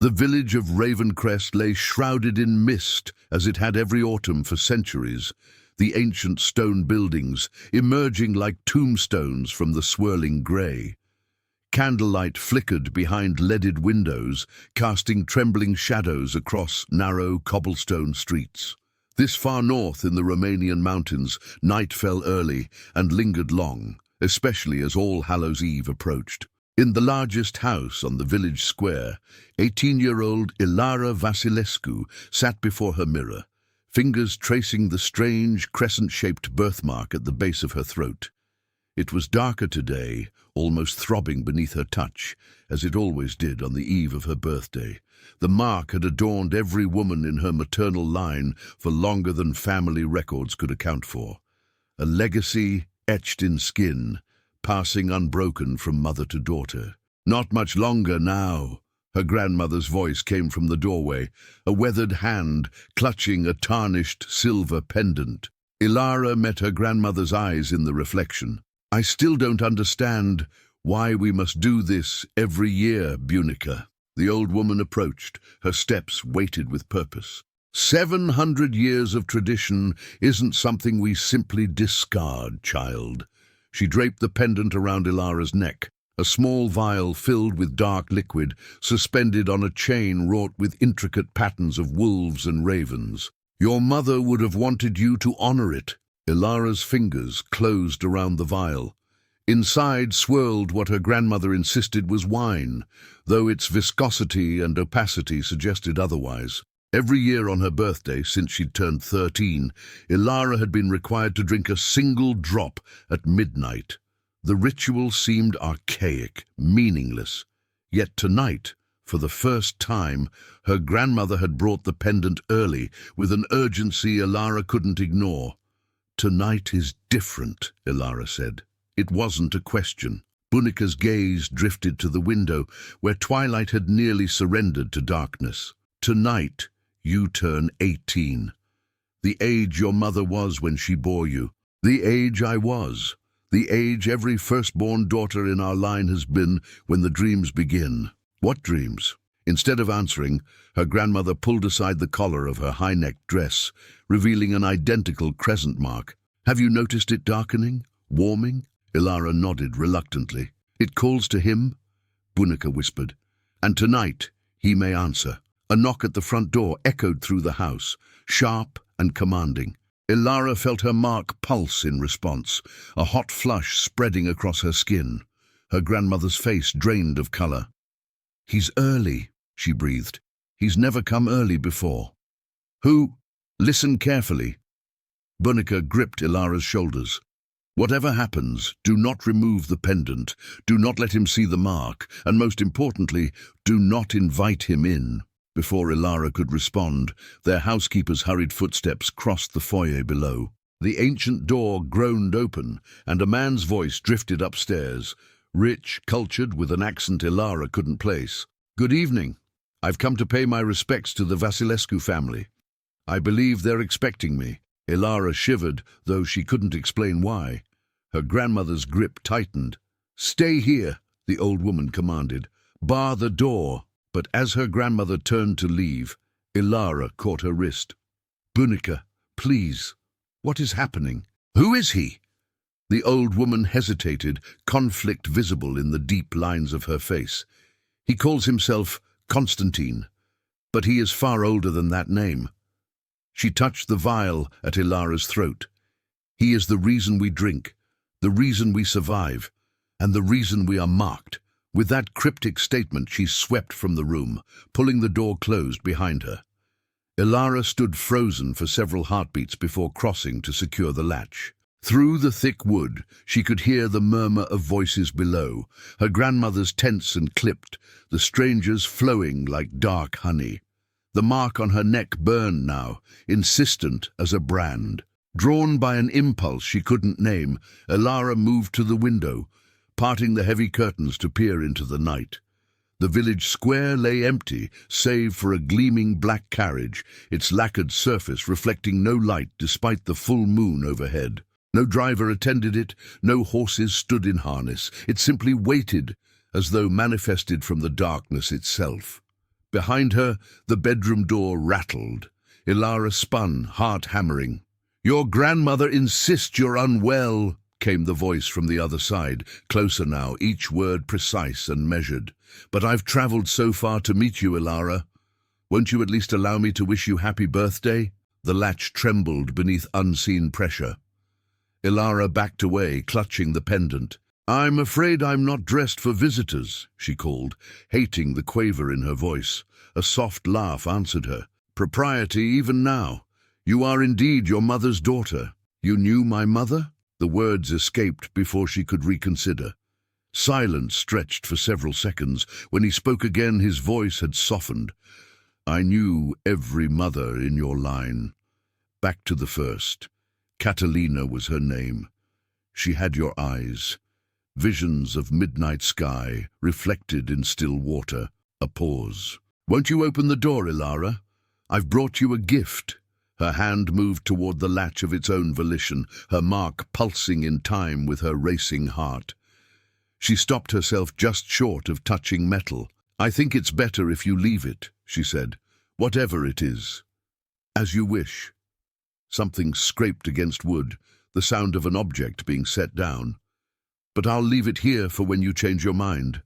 The village of Ravencrest lay shrouded in mist, as it had every autumn for centuries, the ancient stone buildings emerging like tombstones from the swirling grey. Candlelight flickered behind leaded windows, casting trembling shadows across narrow cobblestone streets. This far north in the Romanian mountains, night fell early and lingered long, especially as All Hallows' Eve approached. In the largest house on the village square, 18-year-old Ilara Vasilescu sat before her mirror, fingers tracing the strange crescent-shaped birthmark at the base of her throat. It was darker today, almost throbbing beneath her touch, as it always did on the eve of her birthday. The mark had adorned every woman in her maternal line for longer than family records could account for. A legacy etched in skin, passing unbroken from mother to daughter. Not much longer now. Her grandmother's voice came from the doorway, a weathered hand clutching a tarnished silver pendant. Ilara met her grandmother's eyes in the reflection. "I still don't understand why we must do this every year, Bunica." The old woman approached, her steps weighted with purpose. 700 years of tradition isn't something we simply discard, child. She draped the pendant around Ilara's neck, a small vial filled with dark liquid, suspended on a chain wrought with intricate patterns of wolves and ravens. "Your mother would have wanted you to honor it." Ilara's fingers closed around the vial. Inside swirled what her grandmother insisted was wine, though its viscosity and opacity suggested otherwise. Every year on her birthday, since she'd turned 13, Ilara had been required to drink a single drop at midnight. The ritual seemed archaic, meaningless. Yet tonight, for the first time, her grandmother had brought the pendant early, with an urgency Ilara couldn't ignore. "Tonight is different," Ilara said. It wasn't a question. Bunica's gaze drifted to the window, where twilight had nearly surrendered to darkness. "Tonight, you turn 18. The age your mother was when she bore you. The age I was. The age every firstborn daughter in our line has been when the dreams begin." "What dreams?" Instead of answering, her grandmother pulled aside the collar of her high-necked dress, revealing an identical crescent mark. "Have you noticed it darkening? Warming?" Ilara nodded reluctantly. "It calls to him," Bunica whispered. "And tonight he may answer." A knock at the front door echoed through the house, sharp and commanding. Ilara felt her mark pulse in response, a hot flush spreading across her skin. Her grandmother's face drained of color. "He's early," she breathed. "He's never come early before." "Who?" "Listen carefully." Bunica gripped Ilara's shoulders. "Whatever happens, do not remove the pendant, do not let him see the mark, and most importantly, do not invite him in." Before Ilara could respond, their housekeeper's hurried footsteps crossed the foyer below. The ancient door groaned open, and a man's voice drifted upstairs, rich, cultured, with an accent Ilara couldn't place. "Good evening. I've come to pay my respects to the Vasilescu family. I believe they're expecting me." Ilara shivered, though she couldn't explain why. Her grandmother's grip tightened. "Stay here," the old woman commanded. "Bar the door." But as her grandmother turned to leave, Ilara caught her wrist. "Bunica, please. What is happening?" "Who is he?" The old woman hesitated, conflict visible in the deep lines of her face. "He calls himself Constantine, but he is far older than that name." She touched the vial at Ilara's throat. "He is the reason we drink, the reason we survive, and the reason we are marked." With that cryptic statement, she swept from the room, pulling the door closed behind her. Ilara stood frozen for several heartbeats before crossing to secure the latch. Through the thick wood, she could hear the murmur of voices below, her grandmother's tense and clipped, the stranger's flowing like dark honey. The mark on her neck burned now, insistent as a brand. Drawn by an impulse she couldn't name, Ilara moved to the window, parting the heavy curtains to peer into the night. The village square lay empty, save for a gleaming black carriage, its lacquered surface reflecting no light despite the full moon overhead. No driver attended it, no horses stood in harness. It simply waited, as though manifested from the darkness itself. Behind her, the bedroom door rattled. Ilara spun, heart hammering. "Your grandmother insists you're unwell," came the voice from the other side, closer now, each word precise and measured. "But I've traveled so far to meet you, Ilara. Won't you at least allow me to wish you happy birthday?" The latch trembled beneath unseen pressure. Ilara backed away, clutching the pendant. "I'm afraid I'm not dressed for visitors," she called, hating the quaver in her voice. A soft laugh answered her. "Propriety even now. You are indeed your mother's daughter." "You knew my mother?" The words escaped before she could reconsider. Silence stretched for several seconds. When he spoke again, his voice had softened. "I knew every mother in your line. Back to the first. Catalina was her name. She had your eyes. Visions of midnight sky, reflected in still water." A pause. "Won't you open the door, Ilara? I've brought you a gift." Her hand moved toward the latch of its own volition, her mark pulsing in time with her racing heart. She stopped herself just short of touching metal. "I think it's better if you leave it," she said. "Whatever it is. As you wish." Something scraped against wood, the sound of an object being set down. "But I'll leave it here for when you change your mind.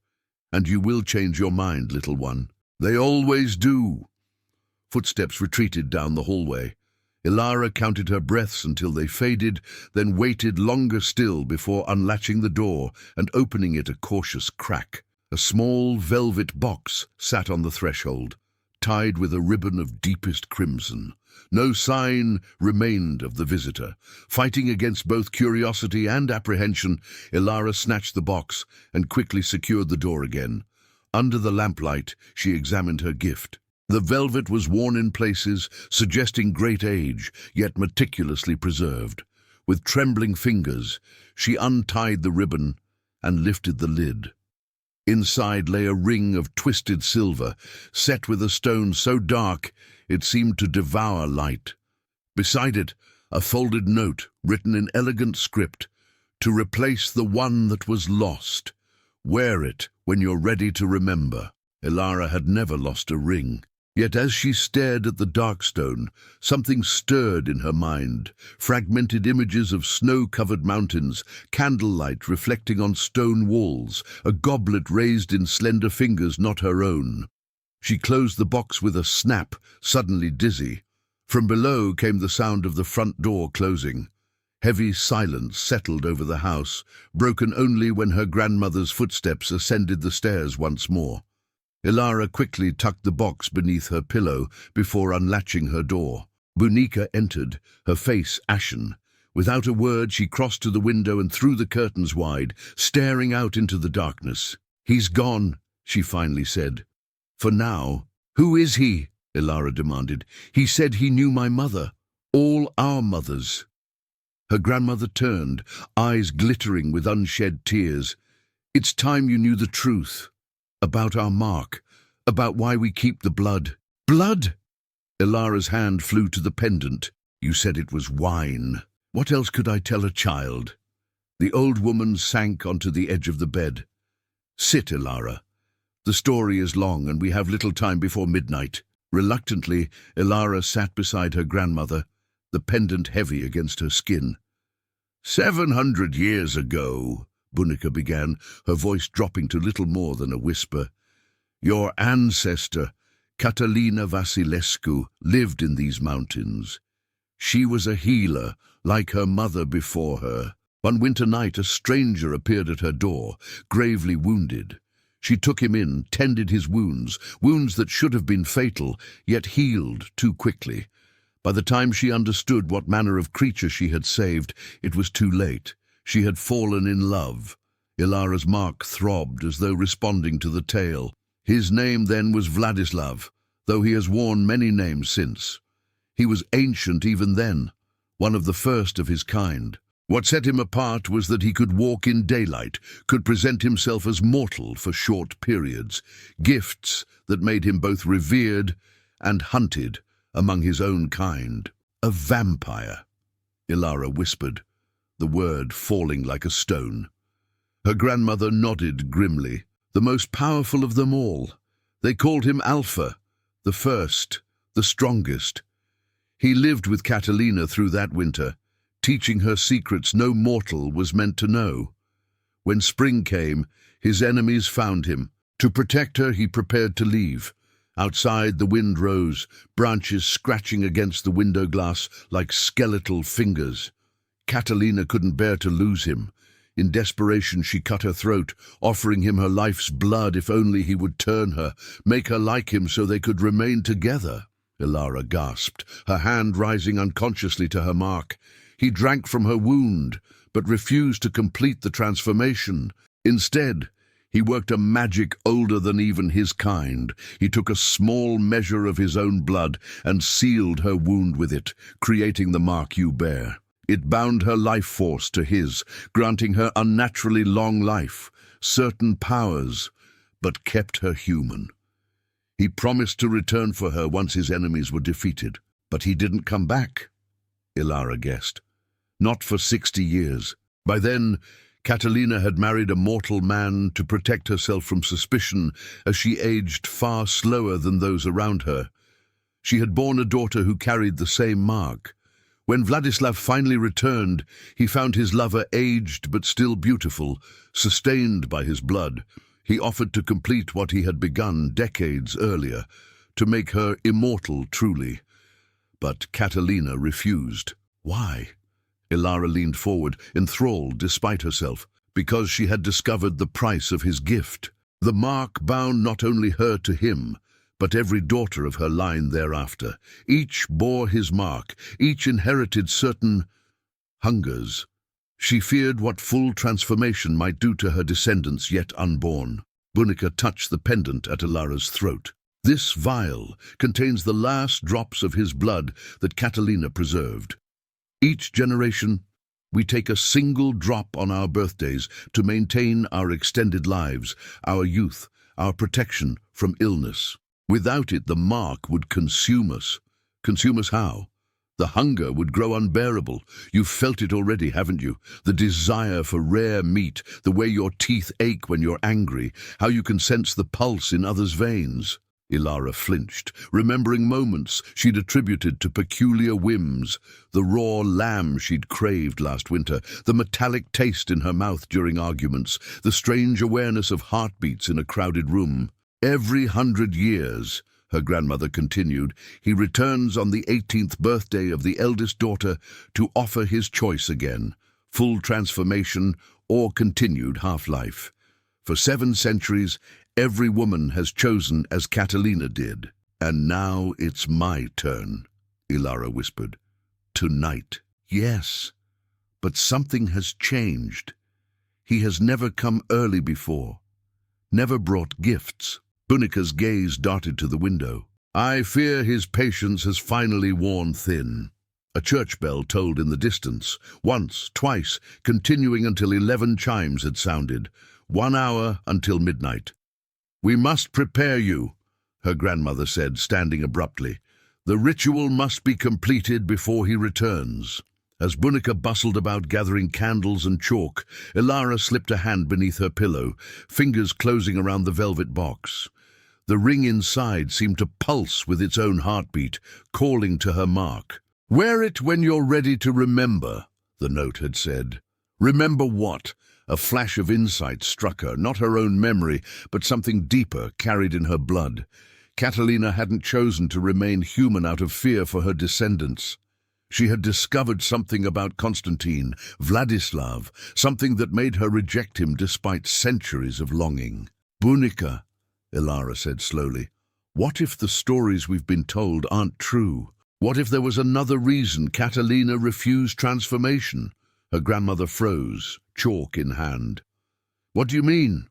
And you will change your mind, little one. They always do." Footsteps retreated down the hallway. Ilara counted her breaths until they faded, then waited longer still before unlatching the door and opening it a cautious crack. A small velvet box sat on the threshold, tied with a ribbon of deepest crimson. No sign remained of the visitor. Fighting against both curiosity and apprehension, Ilara snatched the box and quickly secured the door again. Under the lamplight, she examined her gift. The velvet was worn in places, suggesting great age, yet meticulously preserved. With trembling fingers, she untied the ribbon and lifted the lid. Inside lay a ring of twisted silver, set with a stone so dark it seemed to devour light. Beside it, a folded note written in elegant script, "To replace the one that was lost. Wear it when you're ready to remember." Ilara had never lost a ring. Yet as she stared at the dark stone, something stirred in her mind. Fragmented images of snow-covered mountains, candlelight reflecting on stone walls, a goblet raised in slender fingers not her own. She closed the box with a snap, suddenly dizzy. From below came the sound of the front door closing. Heavy silence settled over the house, broken only when her grandmother's footsteps ascended the stairs once more. Ilara quickly tucked the box beneath her pillow before unlatching her door. Bunika entered, her face ashen. Without a word, she crossed to the window and threw the curtains wide, staring out into the darkness. "He's gone," she finally said. "For now." "Who is he?" Ilara demanded. "He said he knew my mother. All our mothers." Her grandmother turned, eyes glittering with unshed tears. "It's time you knew the truth. About our mark, about why we keep the blood." "Blood?" Ilara's hand flew to the pendant. "You said it was wine. What else could I tell a child?" The old woman sank onto the edge of the bed. "Sit, Ilara. The story is long and we have little time before midnight." Reluctantly, Ilara sat beside her grandmother, the pendant heavy against her skin. 700 years ago," Bunika began, her voice dropping to little more than a whisper, "your ancestor, Catalina Vasilescu, lived in these mountains. She was a healer, like her mother before her. One winter night, a stranger appeared at her door, gravely wounded. She took him in, tended his wounds, wounds that should have been fatal, yet healed too quickly. By the time she understood what manner of creature she had saved, it was too late. She had fallen in love." Ilara's mark throbbed as though responding to the tale. "His name then was Vladislav, though he has worn many names since. He was ancient even then, one of the first of his kind. What set him apart was that he could walk in daylight, could present himself as mortal for short periods, gifts that made him both revered and hunted among his own kind. A vampire," Ilara whispered, the word falling like a stone. Her grandmother nodded grimly. "The most powerful of them all. They called him Alpha, the first, the strongest. He lived with Catalina through that winter, teaching her secrets no mortal was meant to know. When spring came, his enemies found him. To protect her, he prepared to leave. Outside, the wind rose, branches scratching against the window glass like skeletal fingers. Catalina couldn't bear to lose him. In desperation, she cut her throat, offering him her life's blood if only he would turn her, make her like him so they could remain together. Ilara gasped, her hand rising unconsciously to her mark. He drank from her wound, but refused to complete the transformation. Instead, he worked a magic older than even his kind. He took a small measure of his own blood and sealed her wound with it, creating the mark you bear. It bound her life force to his, granting her unnaturally long life, certain powers, but kept her human. He promised to return for her once his enemies were defeated, but he didn't come back, Ilara guessed. Not for 60 years. By then, Catalina had married a mortal man to protect herself from suspicion as she aged far slower than those around her. She had borne a daughter who carried the same mark. When Vladislav finally returned, he found his lover aged but still beautiful, sustained by his blood. He offered to complete what he had begun decades earlier, to make her immortal truly. But Catalina refused. Why? Ilara leaned forward, enthralled despite herself, because she had discovered the price of his gift. The mark bound not only her to him, but every daughter of her line thereafter. Each bore his mark, each inherited certain hungers. She feared what full transformation might do to her descendants yet unborn. Bunica touched the pendant at Ilara's throat. This vial contains the last drops of his blood that Catalina preserved. Each generation, we take a single drop on our birthdays to maintain our extended lives, our youth, our protection from illness. Without it, the mark would consume us. Consume us how? The hunger would grow unbearable. You've felt it already, haven't you? The desire for rare meat, the way your teeth ache when you're angry, how you can sense the pulse in others' veins. Ilara flinched, remembering moments she'd attributed to peculiar whims, the raw lamb she'd craved last winter, the metallic taste in her mouth during arguments, the strange awareness of heartbeats in a crowded room. Every 100 years, her grandmother continued, he returns on the 18th birthday of the eldest daughter to offer his choice again, full transformation or continued half-life. For 7 centuries, every woman has chosen as Catalina did. And now it's my turn, Ilara whispered. Tonight. Yes, but something has changed. He has never come early before, never brought gifts. Bunica's gaze darted to the window. I fear his patience has finally worn thin. A church bell tolled in the distance, once, twice, continuing until 11 chimes had sounded, 1 hour until midnight. We must prepare you, her grandmother said, standing abruptly. The ritual must be completed before he returns. As Bunica bustled about gathering candles and chalk, Ilara slipped a hand beneath her pillow, fingers closing around the velvet box. The ring inside seemed to pulse with its own heartbeat, calling to her mark. Wear it when you're ready to remember, the note had said. Remember what? A flash of insight struck her, not her own memory, but something deeper carried in her blood. Catalina hadn't chosen to remain human out of fear for her descendants. She had discovered something about Constantine, Vladislav, something that made her reject him despite centuries of longing. Bunica, Ilara said slowly, what if the stories we've been told aren't true? What if there was another reason Catalina refused transformation? Her grandmother froze, chalk in hand. What do you mean?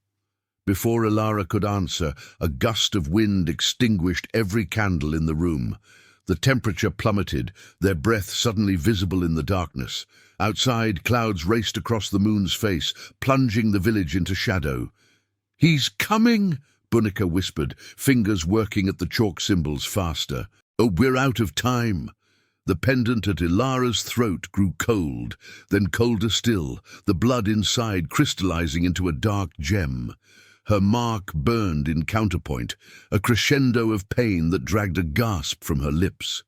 Before Ilara could answer, a gust of wind extinguished every candle in the room. The temperature plummeted, their breath suddenly visible in the darkness. Outside, clouds raced across the moon's face, plunging the village into shadow. He's coming, Bunica whispered, fingers working at the chalk symbols faster. Oh, we're out of time. The pendant at Ilara's throat grew cold, then colder still, the blood inside crystallizing into a dark gem. her mark burned in counterpoint, a crescendo of pain that dragged a gasp from her lips.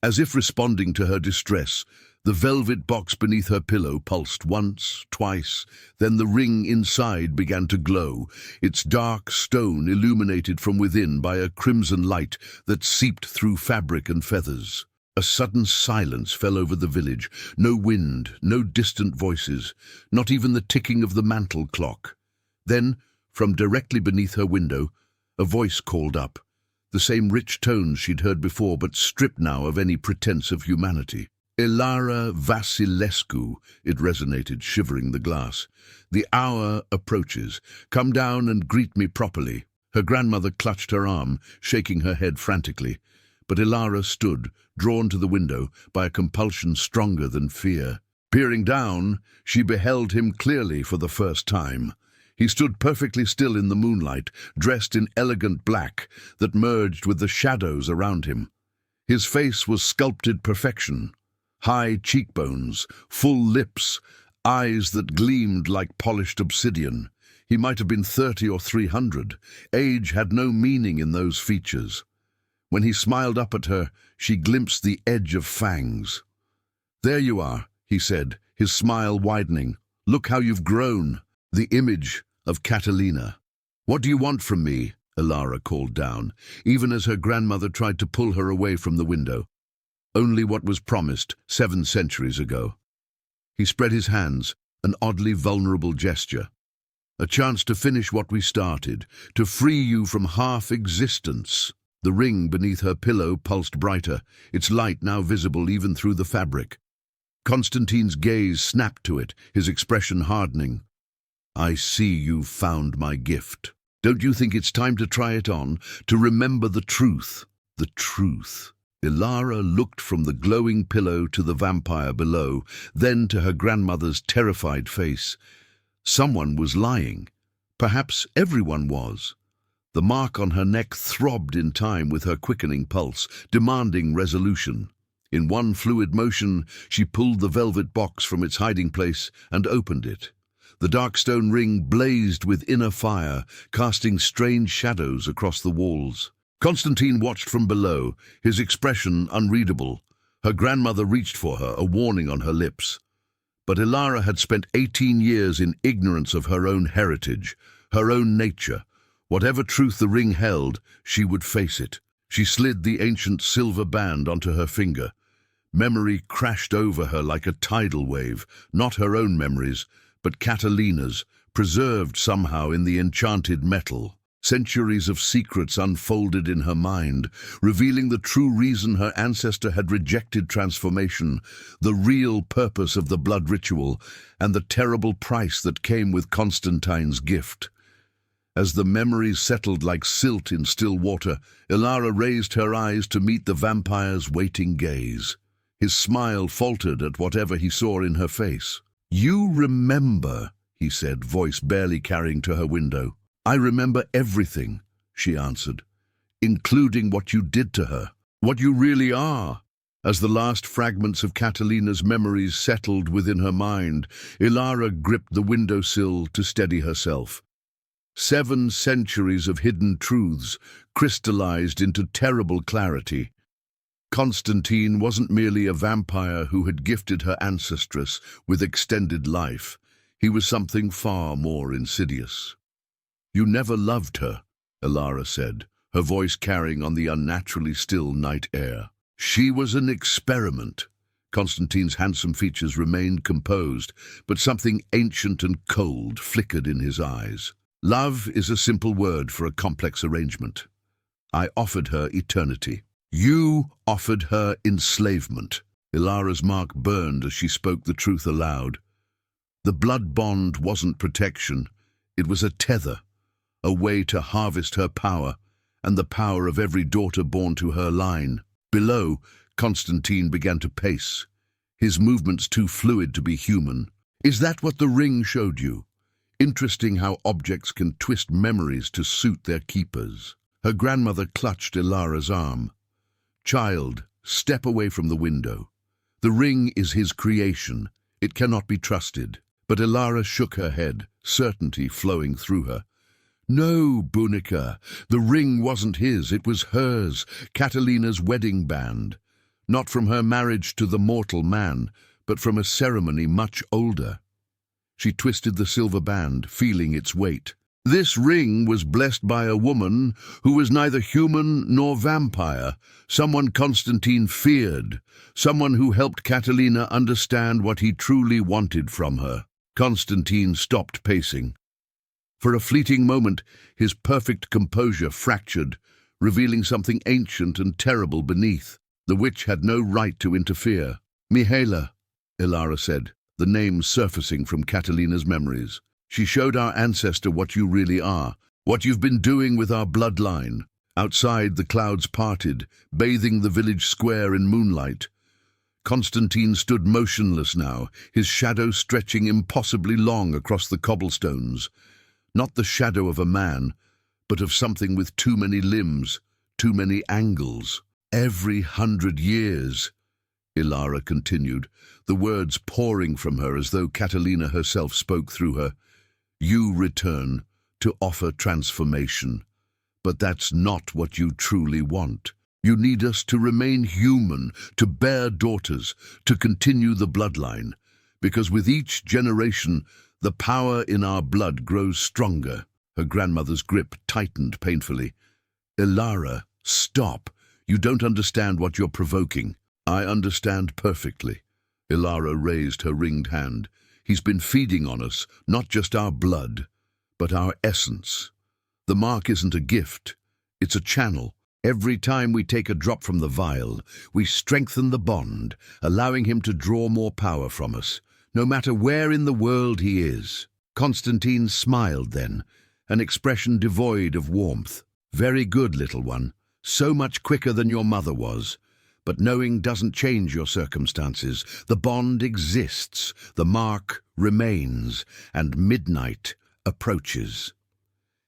As if responding to her distress, the velvet box beneath her pillow pulsed once, twice, then the ring inside began to glow, its dark stone illuminated from within by a crimson light that seeped through fabric and feathers. A sudden silence fell over the village, no wind, no distant voices, not even the ticking of the mantel clock. Then, from directly beneath her window, a voice called up, the same rich tones she'd heard before, but stripped now of any pretense of humanity. "Ilara Vasilescu," it resonated, shivering the glass. "The hour approaches. Come down and greet me properly." Her grandmother clutched her arm, shaking her head frantically. But Ilara stood, drawn to the window by a compulsion stronger than fear. Peering down, she beheld him clearly for the first time. He stood perfectly still in the moonlight, dressed in elegant black that merged with the shadows around him. His face was sculpted perfection. High cheekbones, full lips, eyes that gleamed like polished obsidian. He might have been 30 or 300. Age had no meaning in those features. When he smiled up at her, she glimpsed the edge of fangs. "There you are," he said, his smile widening. "Look how you've grown." The image of Catalina. "What do you want from me?" Ilara called down, even as her grandmother tried to pull her away from the window. Only what was promised 7 centuries ago. He spread his hands, an oddly vulnerable gesture. "A chance to finish what we started, to free you from half-existence." The ring beneath her pillow pulsed brighter, its light now visible even through the fabric. Constantine's gaze snapped to it, his expression hardening. "I see you've found my gift. Don't you think it's time to try it on, to remember the truth?" The truth. Ilara looked from the glowing pillow to the vampire below, then to her grandmother's terrified face. Someone was lying. Perhaps everyone was. The mark on her neck throbbed in time with her quickening pulse, demanding resolution. In one fluid motion, she pulled the velvet box from its hiding place and opened it. The dark stone ring blazed with inner fire, casting strange shadows across the walls. Constantine watched from below, his expression unreadable. Her grandmother reached for her, a warning on her lips. But Ilara had spent 18 years in ignorance of her own heritage, her own nature. Whatever truth the ring held, she would face it. She slid the ancient silver band onto her finger. Memory crashed over her like a tidal wave, not her own memories, but Catalina's, preserved somehow in the enchanted metal. Centuries of secrets unfolded in her mind, revealing the true reason her ancestor had rejected transformation, the real purpose of the blood ritual, and the terrible price that came with Constantine's gift. As the memories settled like silt in still water, Ilara raised her eyes to meet the vampire's waiting gaze. His smile faltered at whatever he saw in her face. "You remember," he said, voice barely carrying to her window. "I remember everything," she answered, "including what you did to her, what you really are." As the last fragments of Catalina's memories settled within her mind, Ilara gripped the windowsill to steady herself. 7 centuries of hidden truths crystallized into terrible clarity. Constantine wasn't merely a vampire who had gifted her ancestress with extended life. He was something far more insidious. "You never loved her," Ilara said, her voice carrying on the unnaturally still night air. "She was an experiment." Constantine's handsome features remained composed, but something ancient and cold flickered in his eyes. "Love is a simple word for a complex arrangement. I offered her eternity. You offered her enslavement." Ilara's mark burned as she spoke the truth aloud. The blood bond wasn't protection. It was a tether, a way to harvest her power and the power of every daughter born to her line. Below, Constantine began to pace, his movements too fluid to be human. "Is that what the ring showed you? Interesting how objects can twist memories to suit their keepers." Her grandmother clutched Ilara's arm. "Child, step away from the window. The ring is his creation. It cannot be trusted." But Ilara shook her head, certainty flowing through her. No, Bunica, the ring wasn't his, it was hers, Catalina's wedding band. Not from her marriage to the mortal man, but from a ceremony much older. She twisted the silver band, feeling its weight. This ring was blessed by a woman who was neither human nor vampire, someone Constantine feared, someone who helped Catalina understand what he truly wanted from her. Constantine stopped pacing. For a fleeting moment, his perfect composure fractured, revealing something ancient and terrible beneath. The witch had no right to interfere. Mihaela, Ilara said, the name surfacing from Catalina's memories. She showed our ancestor what you really are, what you've been doing with our bloodline. Outside, the clouds parted, bathing the village square in moonlight. Constantine stood motionless now, his shadow stretching impossibly long across the cobblestones. Not the shadow of a man, but of something with too many limbs, too many angles. Every 100 years, Ilara continued, the words pouring from her as though Catalina herself spoke through her. You return to offer transformation. But that's not what you truly want. You need us to remain human, to bear daughters, to continue the bloodline. Because with each generation, the power in our blood grows stronger. Her grandmother's grip tightened painfully. Ilara, stop. You don't understand what you're provoking. I understand perfectly. Ilara raised her ringed hand. He's been feeding on us, not just our blood, but our essence. The mark isn't a gift, it's a channel. Every time we take a drop from the vial, we strengthen the bond, allowing him to draw more power from us, no matter where in the world he is. Constantine smiled then, an expression devoid of warmth. Very good, little one. So much quicker than your mother was. But knowing doesn't change your circumstances. The bond exists, the mark remains, and midnight approaches.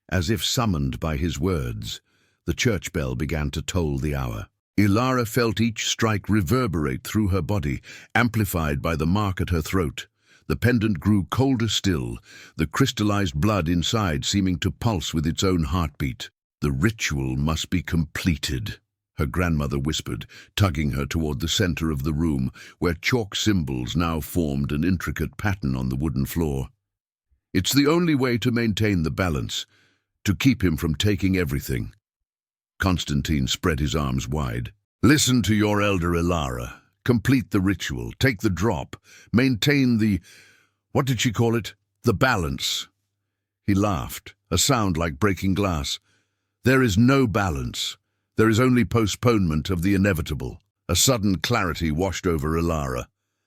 As if summoned by his words, the church bell began to toll the hour. Ilara felt each strike reverberate through her body, amplified by the mark at her throat. The pendant grew colder still, the crystallized blood inside seeming to pulse with its own heartbeat. The ritual must be completed, her grandmother whispered, tugging her toward the center of the room, where chalk symbols now formed an intricate pattern on the wooden floor. It's the only way to maintain the balance, to keep him from taking everything. Constantine spread his arms wide. Listen to your elder Ilara. Complete the ritual, take the drop, maintain the, what did she call it? The balance. He laughed, a sound like breaking glass. There is no balance. There is only postponement of the inevitable. A sudden clarity washed over Ilara.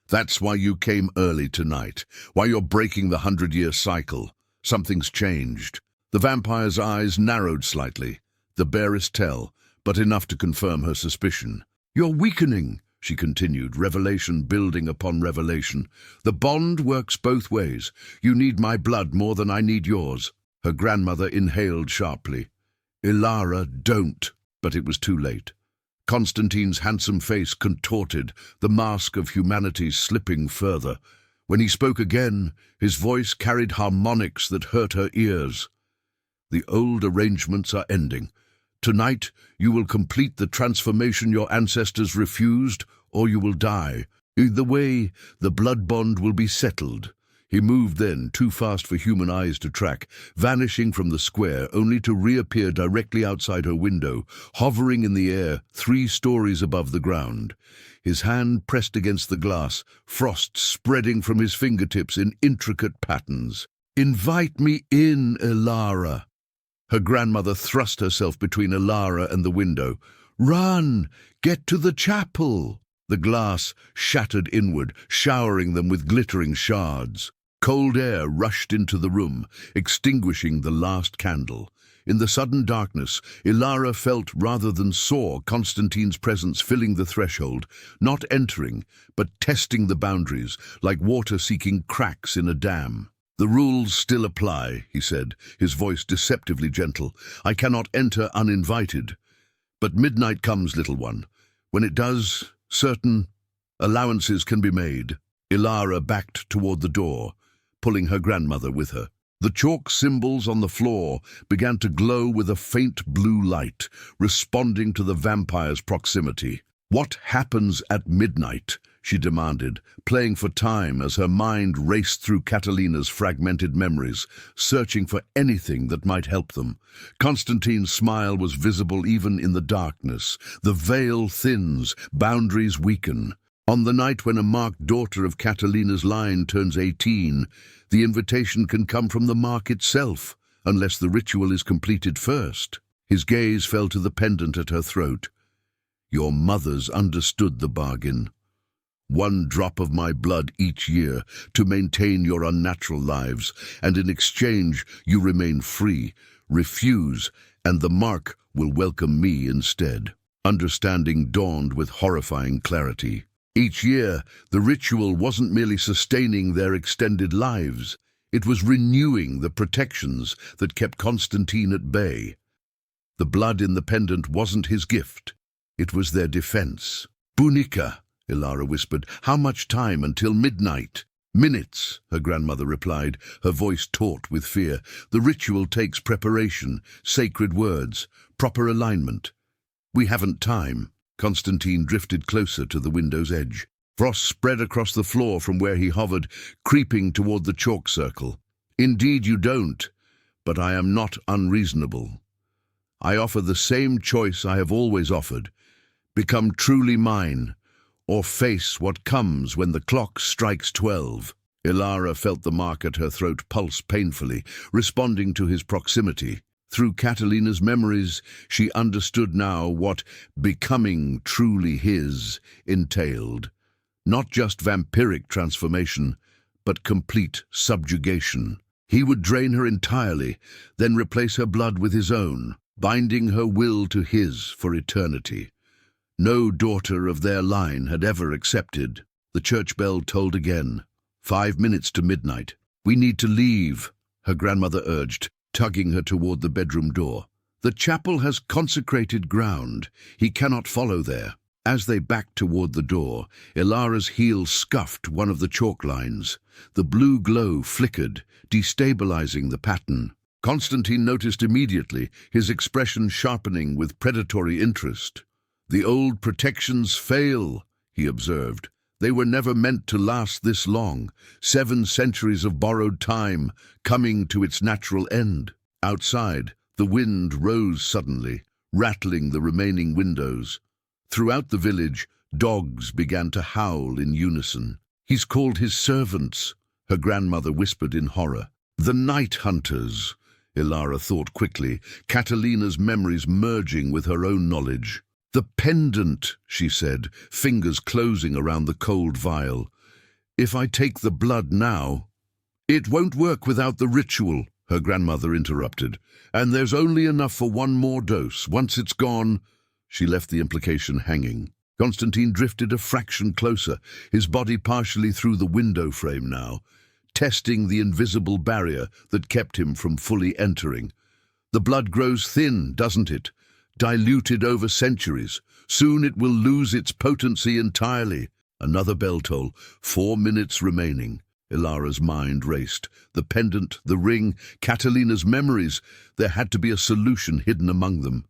That's why you came early tonight, why you're breaking the 100-year cycle. Something's changed. The vampire's eyes narrowed slightly, the barest tell, but enough to confirm her suspicion. You're weakening, she continued, revelation building upon revelation. The bond works both ways. You need my blood more than I need yours. Her grandmother inhaled sharply. Ilara, don't. But it was too late. Constantine's handsome face contorted, the mask of humanity slipping further. When he spoke again, his voice carried harmonics that hurt her ears. The old arrangements are ending. Tonight, you will complete the transformation your ancestors refused, or you will die. Either way, the blood bond will be settled. He moved then, too fast for human eyes to track, vanishing from the square, only to reappear directly outside her window, hovering in the air 3 stories above the ground. His hand pressed against the glass, frost spreading from his fingertips in intricate patterns. Invite me in, Ilara. Her grandmother thrust herself between Ilara and the window. Run! Get to the chapel! The glass shattered inward, showering them with glittering shards. Cold air rushed into the room, extinguishing the last candle. In the sudden darkness, Ilara felt rather than saw Constantine's presence filling the threshold, not entering, but testing the boundaries, like water seeking cracks in a dam. The rules still apply, he said, his voice deceptively gentle. I cannot enter uninvited. But midnight comes, little one. When it does, certain allowances can be made. Ilara backed toward the door, pulling her grandmother with her. The chalk symbols on the floor began to glow with a faint blue light, responding to the vampire's proximity. "What happens at midnight?" she demanded, playing for time as her mind raced through Catalina's fragmented memories, searching for anything that might help them. Constantine's smile was visible even in the darkness. The veil thins, boundaries weaken. On the night when a marked daughter of Catalina's line turns 18, the invitation can come from the mark itself, unless the ritual is completed first. His gaze fell to the pendant at her throat. "Your mothers understood the bargain. 1 drop of my blood each year to maintain your unnatural lives, and in exchange you remain free. Refuse, and the mark will welcome me instead." Understanding dawned with horrifying clarity. Each year, the ritual wasn't merely sustaining their extended lives, it was renewing the protections that kept Constantine at bay. The blood in the pendant wasn't his gift, it was their defense. "Bunica," Ilara whispered, "how much time until midnight?" "Minutes," her grandmother replied, her voice taut with fear. "The ritual takes preparation, sacred words, proper alignment. We haven't time." Constantine drifted closer to the window's edge. Frost spread across the floor from where he hovered, creeping toward the chalk circle. "Indeed you don't, but I am not unreasonable. I offer the same choice I have always offered. Become truly mine, or face what comes when the clock strikes 12. Ilara felt the mark at her throat pulse painfully, responding to his proximity. Through Catalina's memories, she understood now what becoming truly his entailed. Not just vampiric transformation, but complete subjugation. He would drain her entirely, then replace her blood with his own, binding her will to his for eternity. No daughter of their line had ever accepted. The church bell tolled again. 5 minutes to midnight. "We need to leave," her grandmother urged, tugging her toward the bedroom door. "The chapel has consecrated ground. He cannot follow there." As they backed toward the door, Ilara's heel scuffed one of the chalk lines. The blue glow flickered, destabilizing the pattern. Constantine noticed immediately, his expression sharpening with predatory interest. "The old protections fail," he observed. "They were never meant to last this long. 7 centuries of borrowed time, coming to its natural end." Outside, the wind rose suddenly, rattling the remaining windows. Throughout the village, dogs began to howl in unison. "He's called his servants," her grandmother whispered in horror. "The night hunters," Ilara thought quickly, Catalina's memories merging with her own knowledge. "The pendant," she said, fingers closing around the cold vial. "If I take the blood now—" "It won't work without the ritual," her grandmother interrupted. "And there's only enough for 1 more dose. Once it's gone—" She left the implication hanging. Constantine drifted a fraction closer, his body partially through the window frame now, testing the invisible barrier that kept him from fully entering. "The blood grows thin, doesn't it? Diluted over centuries. Soon it will lose its potency entirely." Another bell toll. 4 minutes remaining. Ilara's mind raced. The pendant, the ring, Catalina's memories. There had to be a solution hidden among them.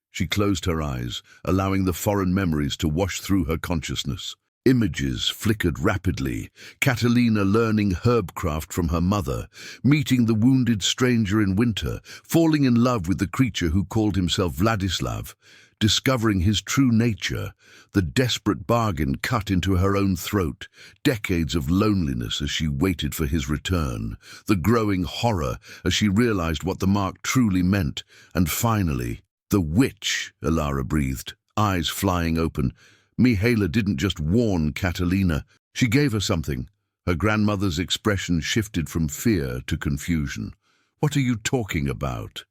She closed her eyes, allowing the foreign memories to wash through her consciousness. Images flickered rapidly. Catalina learning herbcraft from her mother, meeting the wounded stranger in winter, falling in love with the creature who called himself Vladislav, discovering his true nature, the desperate bargain cut into her own throat, decades of loneliness as she waited for his return, the growing horror as she realized what the mark truly meant, and finally, "The witch," Ilara breathed, eyes flying open. Mihaela didn't just warn Catalina, she gave her something. Her grandmother's expression shifted from fear to confusion. "What are you talking about?"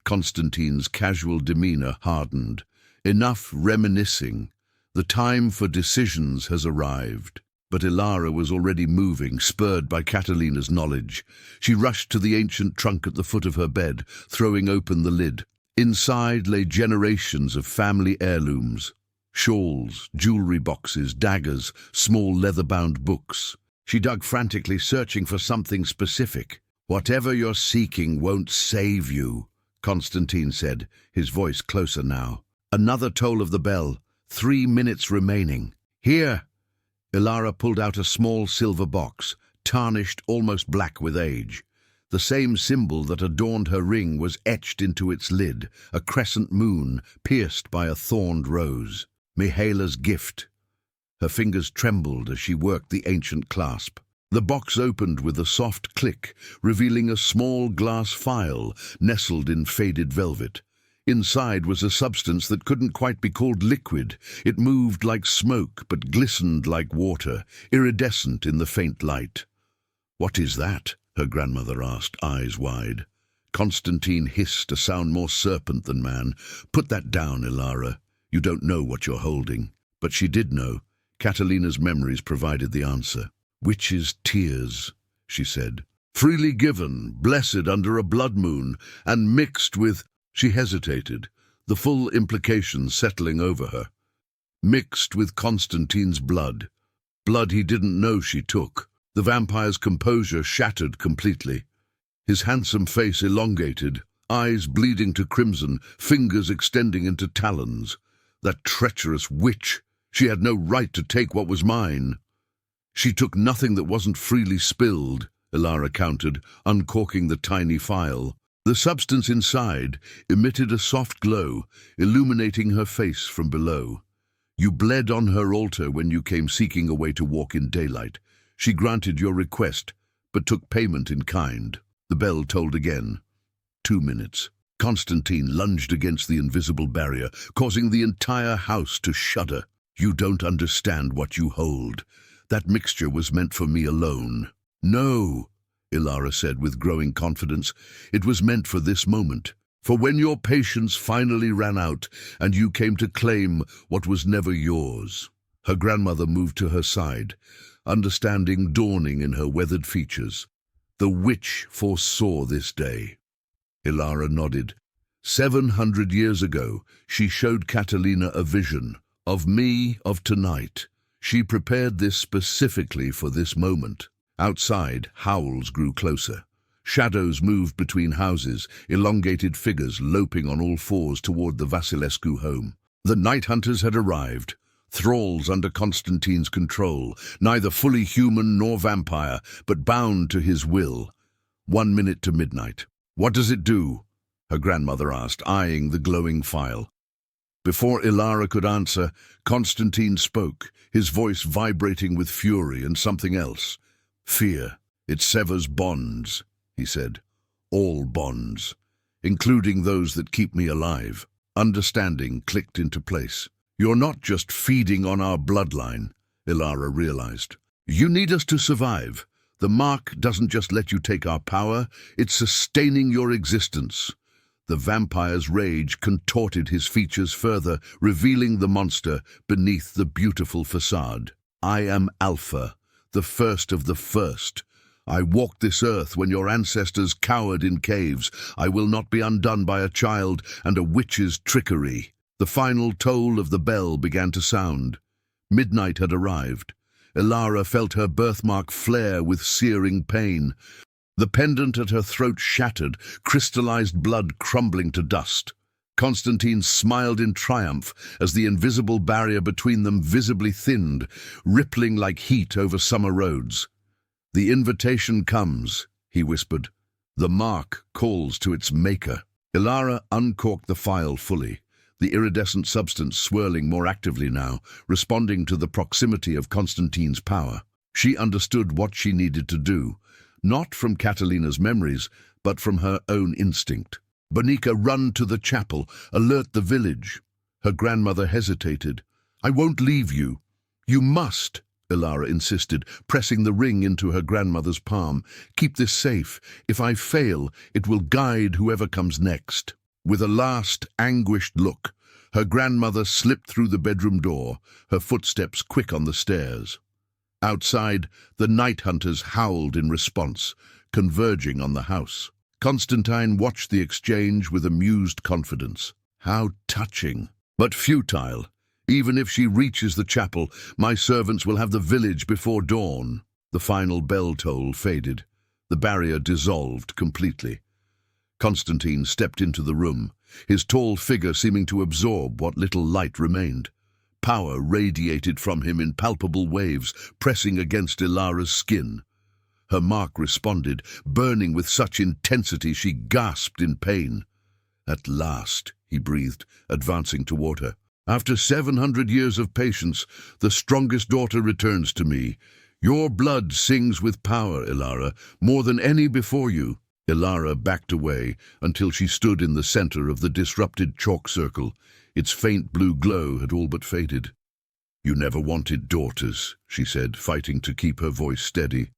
Constantine's casual demeanor hardened. "Enough reminiscing. The time for decisions has arrived." But Ilara was already moving, spurred by Catalina's knowledge. She rushed to the ancient trunk at the foot of her bed, throwing open the lid. Inside lay generations of family heirlooms. Shawls, jewelry boxes, daggers, small leather-bound books. She dug frantically, searching for something specific. "Whatever you're seeking won't save you," Constantine said, his voice closer now. Another toll of the bell. 3 minutes remaining. "Here!" Ilara pulled out a small silver box, tarnished, almost black with age. The same symbol that adorned her ring was etched into its lid, a crescent moon pierced by a thorned rose. Mihaela's gift. Her fingers trembled as she worked the ancient clasp. The box opened with a soft click, revealing a small glass phial nestled in faded velvet. Inside was a substance that couldn't quite be called liquid. It moved like smoke, but glistened like water, iridescent in the faint light. "What is that?" her grandmother asked, eyes wide. Constantine hissed, a sound more serpent than man. "Put that down, Ilara. You don't know what you're holding." But she did know. Catalina's memories provided the answer. "Witches' tears," she said. "Freely given, blessed under a blood moon, and mixed with—" She hesitated, the full implications settling over her. "Mixed with Constantine's blood. Blood he didn't know she took." The vampire's composure shattered completely. His handsome face elongated, eyes bleeding to crimson, fingers extending into talons. That treacherous witch! She had no right to take what was mine. "She took nothing that wasn't freely spilled," Ilara countered, uncorking the tiny phial. The substance inside emitted a soft glow, illuminating her face from below. "You bled on her altar when you came seeking a way to walk in daylight. She granted your request, but took payment in kind." The bell tolled again. 2 minutes. Constantine lunged against the invisible barrier, causing the entire house to shudder. "You don't understand what you hold. That mixture was meant for me alone." "No," Ilara said with growing confidence. "It was meant for this moment. For when your patience finally ran out and you came to claim what was never yours." Her grandmother moved to her side, understanding dawning in her weathered features. "The witch foresaw this day." Ilara nodded. 700 years ago, she showed Catalina a vision. Of me, of tonight. She prepared this specifically for this moment. Outside, howls grew closer. Shadows moved between houses, elongated figures loping on all fours toward the Vasilescu home. The night hunters had arrived, thralls under Constantine's control, neither fully human nor vampire, but bound to his will. 1 minute to midnight. "What does it do?" her grandmother asked, eyeing the glowing phial. Before Ilara could answer, Constantine spoke, his voice vibrating with fury and something else. "Fear. It severs bonds," he said. "All bonds, including those that keep me alive." Understanding clicked into place. "You're not just feeding on our bloodline," Ilara realized. "You need us to survive. The mark doesn't just let you take our power, it's sustaining your existence." The vampire's rage contorted his features further, revealing the monster beneath the beautiful facade. "I am Alpha, the first of the first. I walked this earth when your ancestors cowered in caves. I will not be undone by a child and a witch's trickery." The final toll of the bell began to sound. Midnight had arrived. Ilara felt her birthmark flare with searing pain. The pendant at her throat shattered, crystallized blood crumbling to dust. Constantine smiled in triumph as the invisible barrier between them visibly thinned, rippling like heat over summer roads. "The invitation comes," he whispered. "The mark calls to its maker." Ilara uncorked the phial fully, the iridescent substance swirling more actively now, responding to the proximity of Constantine's power. She understood what she needed to do, not from Catalina's memories, but from her own instinct. "Bonica, run to the chapel, alert the village." Her grandmother hesitated. "I won't leave you." "You must," Ilara insisted, pressing the ring into her grandmother's palm. "Keep this safe. If I fail, it will guide whoever comes next." With a last, anguished look, her grandmother slipped through the bedroom door, her footsteps quick on the stairs. Outside, the night hunters howled in response, converging on the house. Constantine watched the exchange with amused confidence. How touching, but futile. "Even if she reaches the chapel, my servants will have the village before dawn." The final bell toll faded. The barrier dissolved completely. Constantine stepped into the room, his tall figure seeming to absorb what little light remained. Power radiated from him in palpable waves, pressing against Ilara's skin. Her mark responded, burning with such intensity she gasped in pain. "At last," he breathed, advancing toward her. "After 700 years of patience, the strongest daughter returns to me. Your blood sings with power, Ilara, more than any before you." Ilara backed away until she stood in the center of the disrupted chalk circle. Its faint blue glow had all but faded. "You never wanted daughters," she said, fighting to keep her voice steady.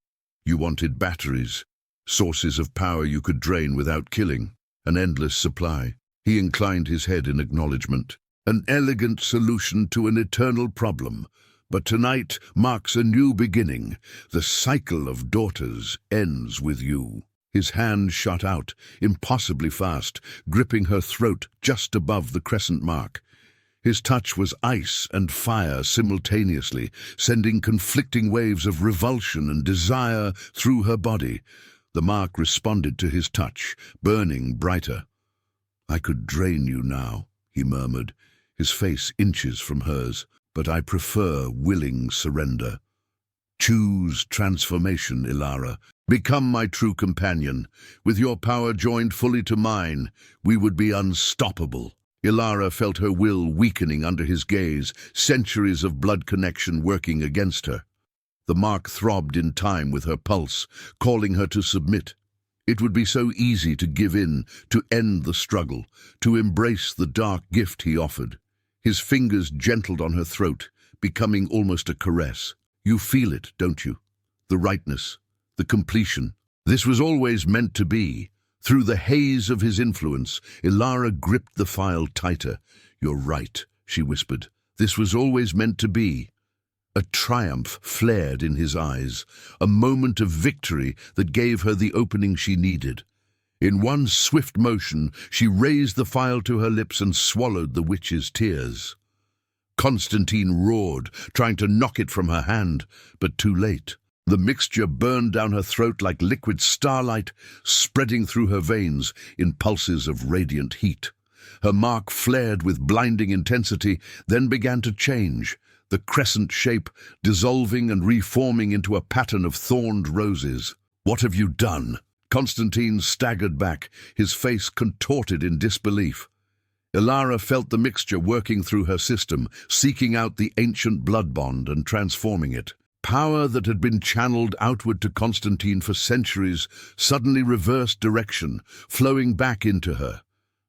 "You wanted batteries, sources of power you could drain without killing, an endless supply." He inclined his head in acknowledgement. "An elegant solution to an eternal problem. But tonight marks a new beginning. The cycle of daughters ends with you." His hand shot out, impossibly fast, gripping her throat just above the crescent mark. His touch was ice and fire simultaneously, sending conflicting waves of revulsion and desire through her body. The mark responded to his touch, burning brighter. "I could drain you now," he murmured, his face inches from hers, "but I prefer willing surrender. Choose transformation, Ilara. Become my true companion. With your power joined fully to mine, we would be unstoppable." Ilara felt her will weakening under his gaze, centuries of blood connection working against her. The mark throbbed in time with her pulse, calling her to submit. It would be so easy to give in, to end the struggle, to embrace the dark gift he offered. His fingers gentled on her throat, becoming almost a caress. "You feel it, don't you? The rightness, the completion. This was always meant to be." Through the haze of his influence, Ilara gripped the file tighter. "You're right," she whispered. "This was always meant to be." A triumph flared in his eyes, a moment of victory that gave her the opening she needed. In one swift motion, she raised the file to her lips and swallowed the witch's tears. Constantine roared, trying to knock it from her hand, but too late. The mixture burned down her throat like liquid starlight, spreading through her veins in pulses of radiant heat. Her mark flared with blinding intensity, then began to change, the crescent shape dissolving and reforming into a pattern of thorned roses. "What have you done?" Constantine staggered back, his face contorted in disbelief. Ilara felt the mixture working through her system, seeking out the ancient blood bond and transforming it. Power that had been channeled outward to Constantine for centuries suddenly reversed direction, flowing back into her.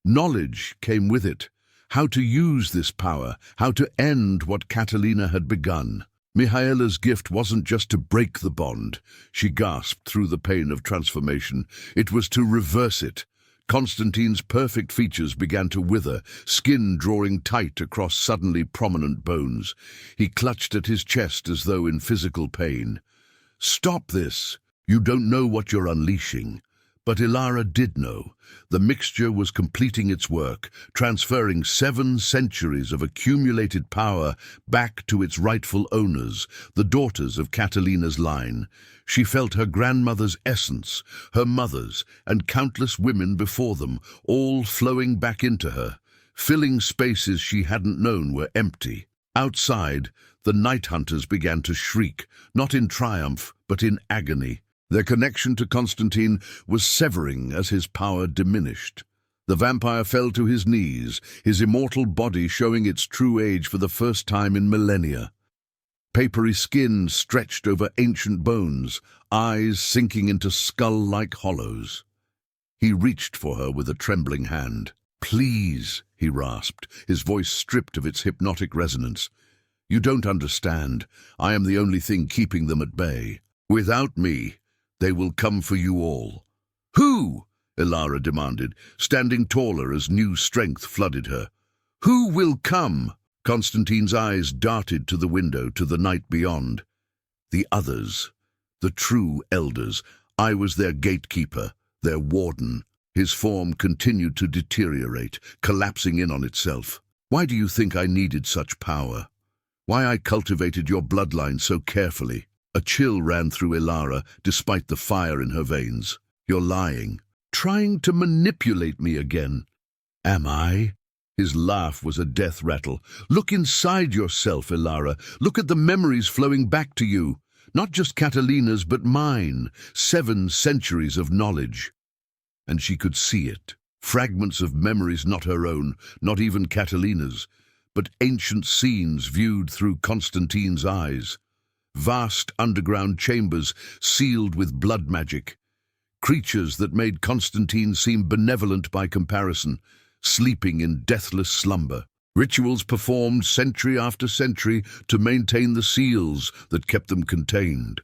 Knowledge came with it. How to use this power, how to end what Catalina had begun. Mihaela's gift wasn't just to break the bond, she gasped through the pain of transformation. It was to reverse it. Constantine's perfect features began to wither, skin drawing tight across suddenly prominent bones. He clutched at his chest as though in physical pain. "Stop this! You don't know what you're unleashing." But Ilara did know. The mixture was completing its work, transferring 7 centuries of accumulated power back to its rightful owners, the daughters of Catalina's line. She felt her grandmother's essence, her mother's, and countless women before them, all flowing back into her, filling spaces she hadn't known were empty. Outside, the night hunters began to shriek, not in triumph, but in agony. Their connection to Constantine was severing as his power diminished. The vampire fell to his knees, his immortal body showing its true age for the first time in millennia. Papery skin stretched over ancient bones, eyes sinking into skull-like hollows. He reached for her with a trembling hand. "Please," he rasped, his voice stripped of its hypnotic resonance. "You don't understand. I am the only thing keeping them at bay. Without me, they will come for you all." "Who?" Ilara demanded, standing taller as new strength flooded her. "Who will come?" Constantine's eyes darted to the window, to the night beyond. "The others, the true elders. I was their gatekeeper, their warden." His form continued to deteriorate, collapsing in on itself. "Why do you think I needed such power? Why I cultivated your bloodline so carefully? A chill ran through Ilara, despite the fire in her veins. "You're lying. Trying to manipulate me again." "Am I?" His laugh was a death rattle. "Look inside yourself, Ilara. Look at the memories flowing back to you. Not just Catalina's, but mine. 7 centuries of knowledge." And she could see it. Fragments of memories not her own, not even Catalina's, but ancient scenes viewed through Constantine's eyes. Vast underground chambers sealed with blood magic. Creatures that made Constantine seem benevolent by comparison, sleeping in deathless slumber. Rituals performed century after century to maintain the seals that kept them contained.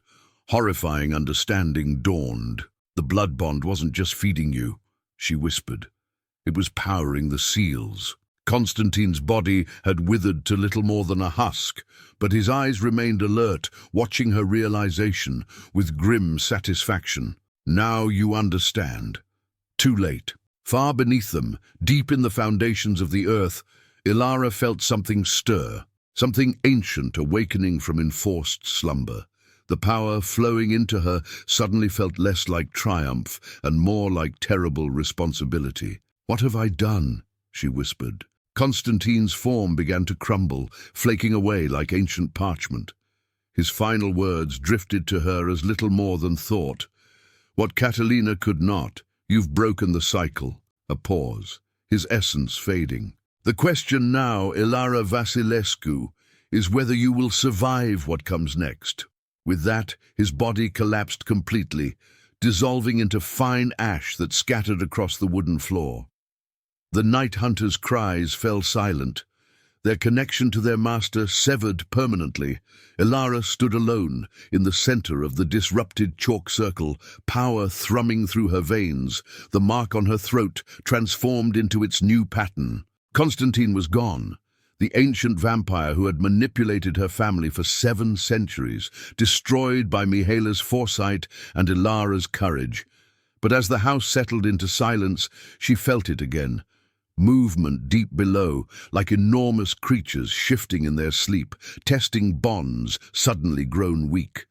Horrifying understanding dawned. "The blood bond wasn't just feeding you," she whispered. "It was powering the seals." Constantine's body had withered to little more than a husk, but his eyes remained alert, watching her realization with grim satisfaction. "Now you understand." Too late. Far beneath them, deep in the foundations of the earth, Ilara felt something stir, something ancient awakening from enforced slumber. The power flowing into her suddenly felt less like triumph and more like terrible responsibility. "What have I done?" she whispered. Constantine's form began to crumble, flaking away like ancient parchment. His final words drifted to her as little more than thought. "What Catalina could not, you've broken the cycle." A pause, his essence fading. "The question now, Ilara Vasilescu, is whether you will survive what comes next." With that, his body collapsed completely, dissolving into fine ash that scattered across the wooden floor. The night hunters' cries fell silent. Their connection to their master severed permanently. Ilara stood alone, in the center of the disrupted chalk circle, power thrumming through her veins, the mark on her throat transformed into its new pattern. Constantine was gone, the ancient vampire who had manipulated her family for 7 centuries, destroyed by Mihaela's foresight and Ilara's courage. But as the house settled into silence, she felt it again. Movement deep below, like enormous creatures shifting in their sleep, testing bonds suddenly grown weak.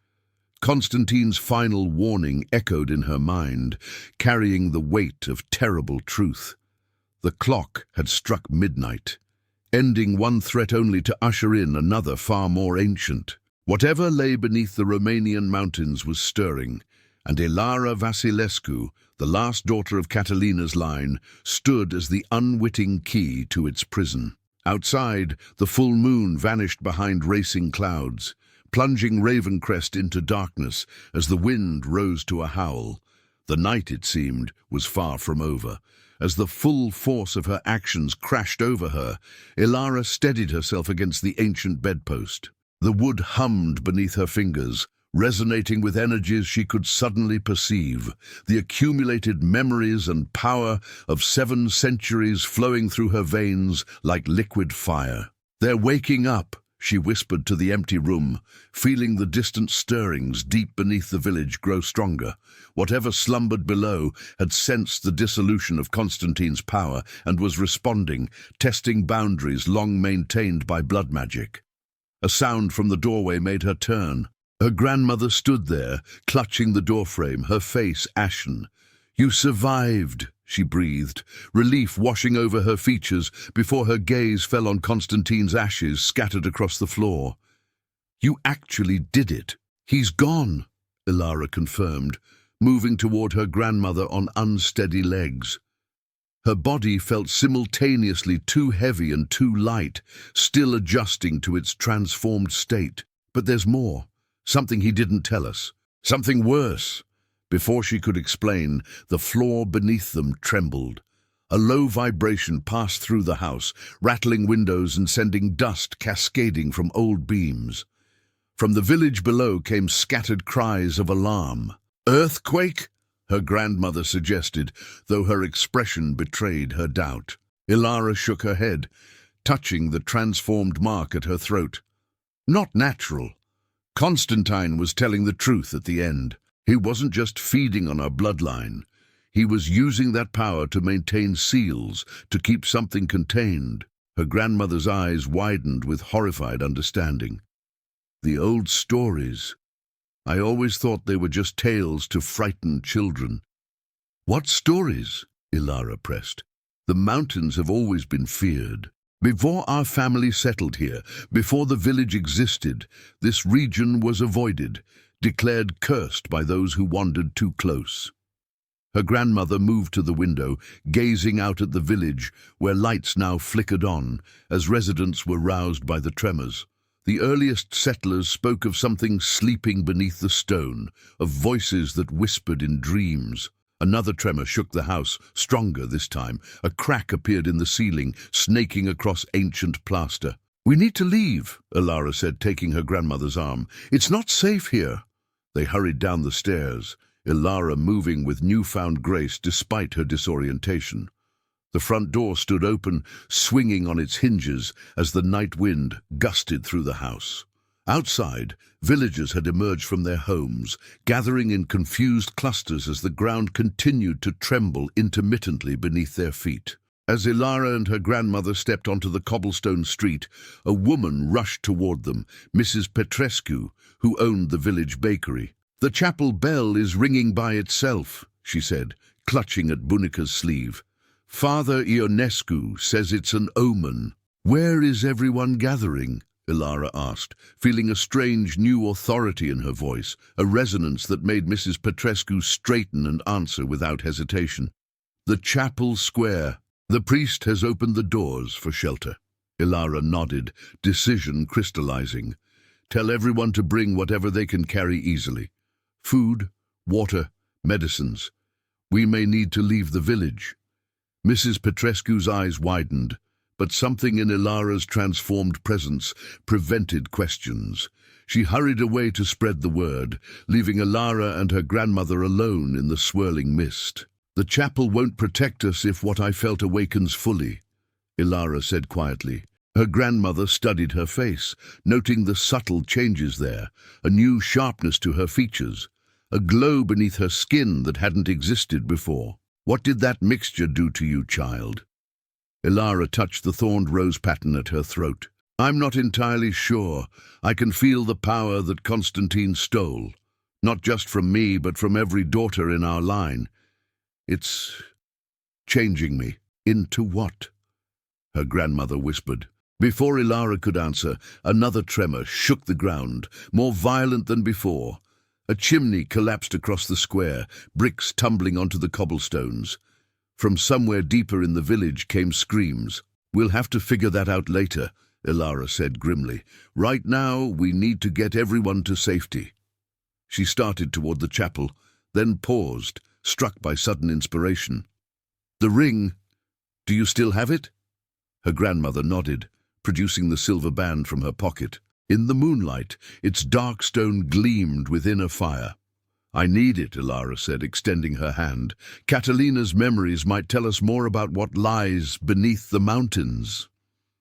Constantine's final warning echoed in her mind, carrying the weight of terrible truth. The clock had struck midnight, ending one threat only to usher in another far more ancient. Whatever lay beneath the Romanian mountains was stirring, and Ilara Vasilescu, the last daughter of Catalina's line, stood as the unwitting key to its prison. Outside, the full moon vanished behind racing clouds, plunging Ravencrest into darkness as the wind rose to a howl. The night, it seemed, was far from over. As the full force of her actions crashed over her, Ilara steadied herself against the ancient bedpost. The wood hummed beneath her fingers, resonating with energies she could suddenly perceive, the accumulated memories and power of 7 centuries flowing through her veins like liquid fire. "They're waking up," she whispered to the empty room, feeling the distant stirrings deep beneath the village grow stronger. Whatever slumbered below had sensed the dissolution of Constantine's power and was responding, testing boundaries long maintained by blood magic. A sound from the doorway made her turn. Her grandmother stood there, clutching the doorframe, her face ashen. "You survived," she breathed, relief washing over her features before her gaze fell on Constantine's ashes scattered across the floor. "You actually did it." "He's gone," Ilara confirmed, moving toward her grandmother on unsteady legs. Her body felt simultaneously too heavy and too light, still adjusting to its transformed state. "But there's more. Something he didn't tell us. Something worse." Before she could explain, the floor beneath them trembled. A low vibration passed through the house, rattling windows and sending dust cascading from old beams. From the village below came scattered cries of alarm. "Earthquake?" her grandmother suggested, though her expression betrayed her doubt. Ilara shook her head, touching the transformed mark at her throat. "Not natural." Constantine was telling the truth at the end. He wasn't just feeding on our bloodline. He was using that power to maintain seals, to keep something contained. Her grandmother's eyes widened with horrified understanding. "The old stories." I always thought they were just tales to frighten children. What stories? Ilara pressed. The mountains have always been feared. Before our family settled here, before the village existed, this region was avoided, declared cursed by those who wandered too close. Her grandmother moved to the window, gazing out at the village, where lights now flickered on, as residents were roused by the tremors. The earliest settlers spoke of something sleeping beneath the stone, of voices that whispered in dreams. Another tremor shook the house, stronger this time. A crack appeared in the ceiling, snaking across ancient plaster. "We need to leave," Ilara said, taking her grandmother's arm. "It's not safe here." They hurried down the stairs, Ilara moving with newfound grace despite her disorientation. The front door stood open, swinging on its hinges as the night wind gusted through the house. Outside, villagers had emerged from their homes, gathering in confused clusters as the ground continued to tremble intermittently beneath their feet. As Ilara and her grandmother stepped onto the cobblestone street, a woman rushed toward them, Mrs. Petrescu, who owned the village bakery. "The chapel bell is ringing by itself," she said, clutching at Bunica's sleeve. "Father Ionescu says it's an omen." "Where is everyone gathering?" Ilara asked, feeling a strange new authority in her voice, a resonance that made Mrs. Petrescu straighten and answer without hesitation. "The chapel square. The priest has opened the doors for shelter." Ilara nodded, decision crystallizing. "Tell everyone to bring whatever they can carry easily. Food, water, medicines. We may need to leave the village." Mrs. Petrescu's eyes widened, but something in Ilara's transformed presence prevented questions. She hurried away to spread the word, leaving Ilara and her grandmother alone in the swirling mist. "The chapel won't protect us if what I felt awakens fully," Ilara said quietly. Her grandmother studied her face, noting the subtle changes there, a new sharpness to her features, a glow beneath her skin that hadn't existed before. "What did that mixture do to you, child?" Ilara touched the thorned rose pattern at her throat. "I'm not entirely sure. I can feel the power that Constantine stole, not just from me, but from every daughter in our line. It's changing me." "Into what?" her grandmother whispered. Before Ilara could answer, another tremor shook the ground, more violent than before. A chimney collapsed across the square, bricks tumbling onto the cobblestones. From somewhere deeper in the village came screams. "We'll have to figure that out later," Ilara said grimly. "Right now, we need to get everyone to safety." She started toward the chapel, then paused, struck by sudden inspiration. "The ring, do you still have it?" Her grandmother nodded, producing the silver band from her pocket. In the moonlight, its dark stone gleamed within a fire. "I need it," Ilara said, extending her hand. "Catalina's memories might tell us more about what lies beneath the mountains."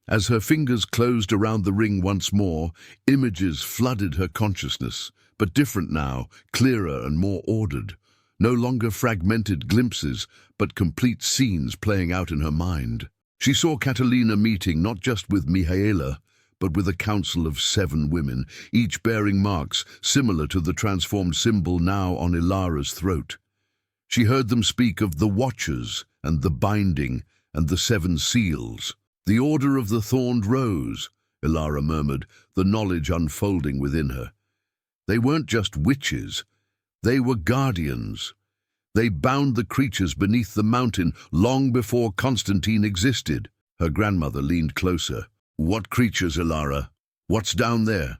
As her fingers closed around the ring once more, images flooded her consciousness, but different now, clearer and more ordered. No longer fragmented glimpses, but complete scenes playing out in her mind. She saw Catalina meeting not just with Mihaela, but with a council of 7 women, each bearing marks similar to the transformed symbol now on Ilara's throat. She heard them speak of the Watchers and the Binding and the 7 Seals. "The Order of the Thorned Rose," Ilara murmured, the knowledge unfolding within her. They weren't just witches, they were guardians. They bound the creatures beneath the mountain long before Constantine existed. Her grandmother leaned closer. "What creatures, Ilara? What's down there?"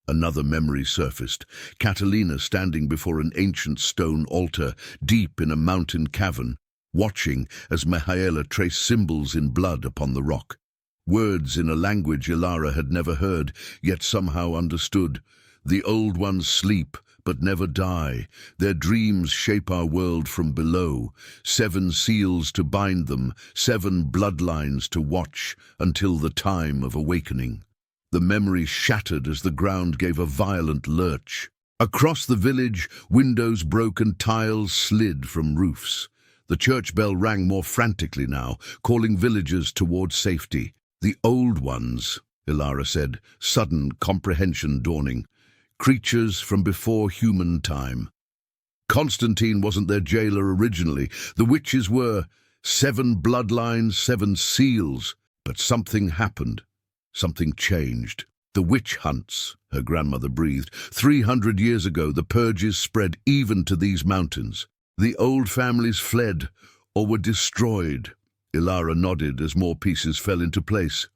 Another memory surfaced. Catalina standing before an ancient stone altar, deep in a mountain cavern, watching as Mihaela traced symbols in blood upon the rock. Words in a language Ilara had never heard, yet somehow understood. "The old ones sleep, but never die. Their dreams shape our world from below. 7 seals to bind them, 7 bloodlines to watch, until the time of awakening." The memory shattered as the ground gave a violent lurch. Across the village, windows broke and tiles slid from roofs. The church bell rang more frantically now, calling villagers towards safety. "The old ones," Ilara said, sudden comprehension dawning. creatures from before human time. Constantine wasn't their jailer originally. The witches were. 7 bloodlines, 7 seals. But something happened. Something changed. The witch hunts, her grandmother breathed. 300 years ago, the purges spread even to these mountains. The old families fled or were destroyed. Ilara nodded as more pieces fell into place.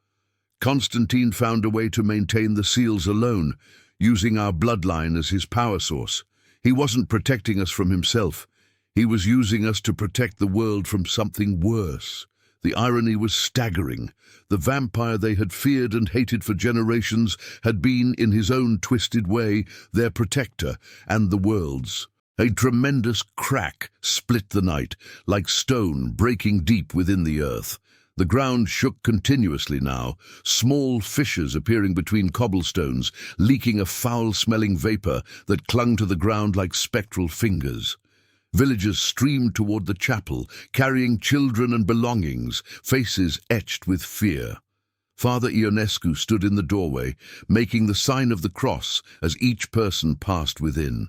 Constantine found a way to maintain the seals alone, using our bloodline as his power source. He wasn't protecting us from himself. He was using us to protect the world from something worse. The irony was staggering. The vampire they had feared and hated for generations had been, in his own twisted way, their protector and the world's. A tremendous crack split the night, like stone breaking deep within the earth. The ground shook continuously now, small fissures appearing between cobblestones, leaking a foul-smelling vapor that clung to the ground like spectral fingers. Villagers streamed toward the chapel, carrying children and belongings, faces etched with fear. Father Ionescu stood in the doorway, making the sign of the cross as each person passed within.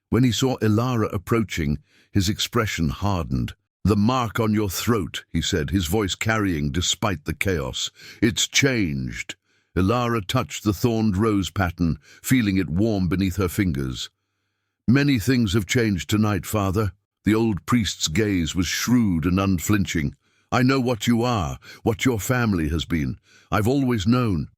When he saw Ilara approaching, his expression hardened. "The mark on your throat," he said, his voice carrying despite the chaos. "It's changed." Ilara touched the thorned rose pattern, feeling it warm beneath her fingers. "Many things have changed tonight, Father." The old priest's gaze was shrewd and unflinching. "I know what you are, what your family has been. I've always known."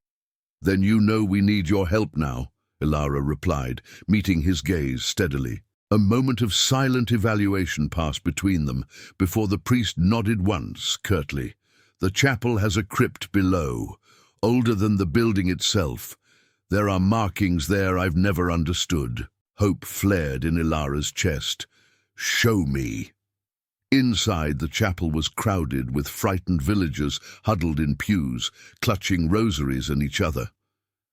"Then you know we need your help now," Ilara replied, meeting his gaze steadily. A moment of silent evaluation passed between them before the priest nodded once, curtly. "The chapel has a crypt below, older than the building itself. There are markings there I've never understood." Hope flared in Ilara's chest. "Show me." Inside, the chapel was crowded with frightened villagers huddled in pews, clutching rosaries and each other.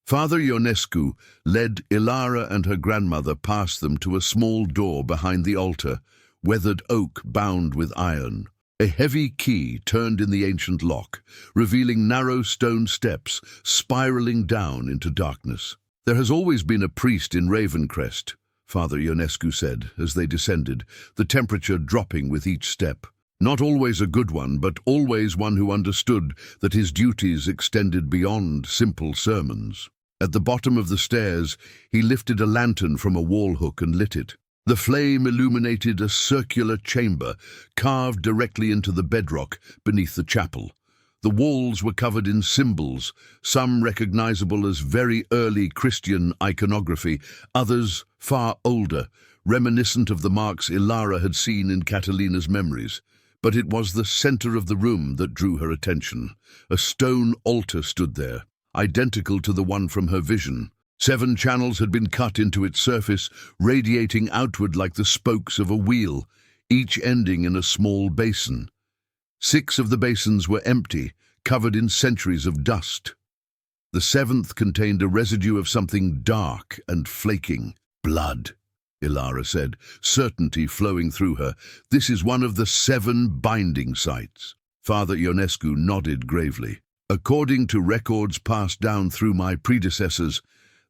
Father Ionescu led Ilara and her grandmother past them to a small door behind the altar, weathered oak bound with iron. A heavy key turned in the ancient lock, revealing narrow stone steps spiraling down into darkness. "There has always been a priest in Ravencrest," Father Ionescu said as they descended, the temperature dropping with each step. "Not always a good one, but always one who understood that his duties extended beyond simple sermons." At the bottom of the stairs, he lifted a lantern from a wall hook and lit it. The flame illuminated a circular chamber carved directly into the bedrock beneath the chapel. The walls were covered in symbols, some recognizable as very early Christian iconography, others far older, reminiscent of the marks Ilara had seen in Catalina's memories. But it was the center of the room that drew her attention. A stone altar stood there, identical to the one from her vision. 7 channels had been cut into its surface, radiating outward like the spokes of a wheel, each ending in a small basin. 6 of the basins were empty, covered in centuries of dust. The 7th contained a residue of something dark and flaking. "Blood," Ilara said, certainty flowing through her. "This is one of the 7 binding sites." Father Ionescu nodded gravely. "According to records passed down through my predecessors,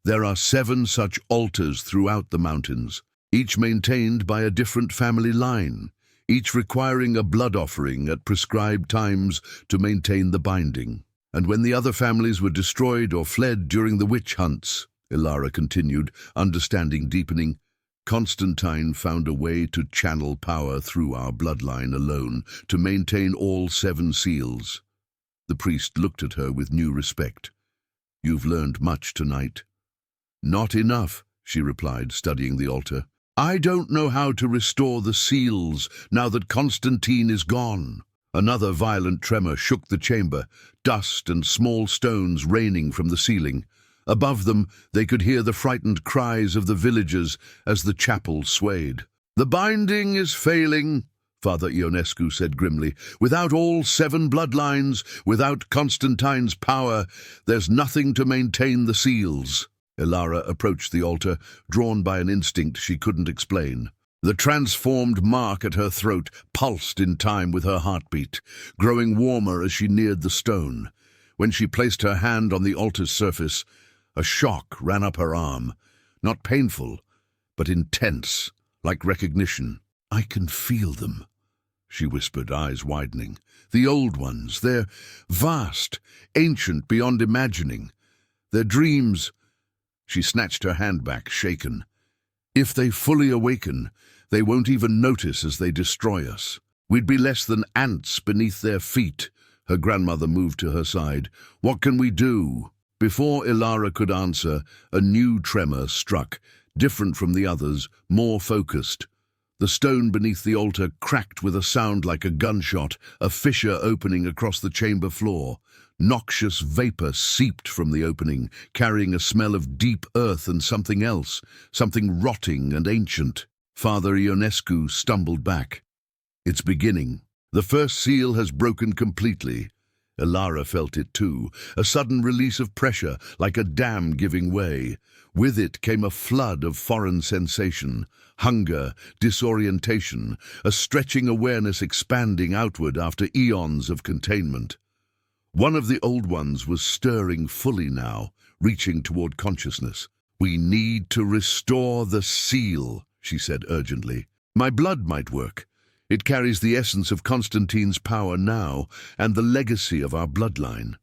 there are 7 such altars throughout the mountains, each maintained by a different family line, each requiring a blood offering at prescribed times to maintain the binding. And when the other families were destroyed or fled during the witch hunts," Ilara continued, understanding deepening, "Constantine found a way to channel power through our bloodline alone to maintain all 7 seals." The priest looked at her with new respect. "You've learned much tonight." "Not enough," she replied, studying the altar. "I don't know how to restore the seals now that Constantine is gone." Another violent tremor shook the chamber, dust and small stones raining from the ceiling. Above them, they could hear the frightened cries of the villagers as the chapel swayed. "The binding is failing," Father Ionescu said grimly. "Without all 7 bloodlines, without Constantine's power, there's nothing to maintain the seals." Ilara approached the altar, drawn by an instinct she couldn't explain. The transformed mark at her throat pulsed in time with her heartbeat, growing warmer as she neared the stone. When she placed her hand on the altar's surface, a shock ran up her arm. not painful, but intense, like recognition. "I can feel them," she whispered, eyes widening. "The old ones, they're vast, ancient beyond imagining. Their dreams—" She snatched her hand back, shaken. "If they fully awaken, they won't even notice as they destroy us. We'd be less than ants beneath their feet." Her grandmother moved to her side. "What can we do?" Before Ilara could answer, a new tremor struck, different from the others, more focused. The stone beneath the altar cracked with a sound like a gunshot, a fissure opening across the chamber floor. Noxious vapor seeped from the opening, carrying a smell of deep earth and something else, something rotting and ancient. Father Ionescu stumbled back. "It's beginning. The first seal has broken completely." Ilara felt it too, a sudden release of pressure, like a dam giving way. With it came a flood of foreign sensation, hunger, disorientation, a stretching awareness expanding outward after eons of containment. One of the old ones was stirring fully now, reaching toward consciousness. "We need to restore the seal," she said urgently. "My blood might work. It carries the essence of Constantine's power now, and the legacy of our bloodline."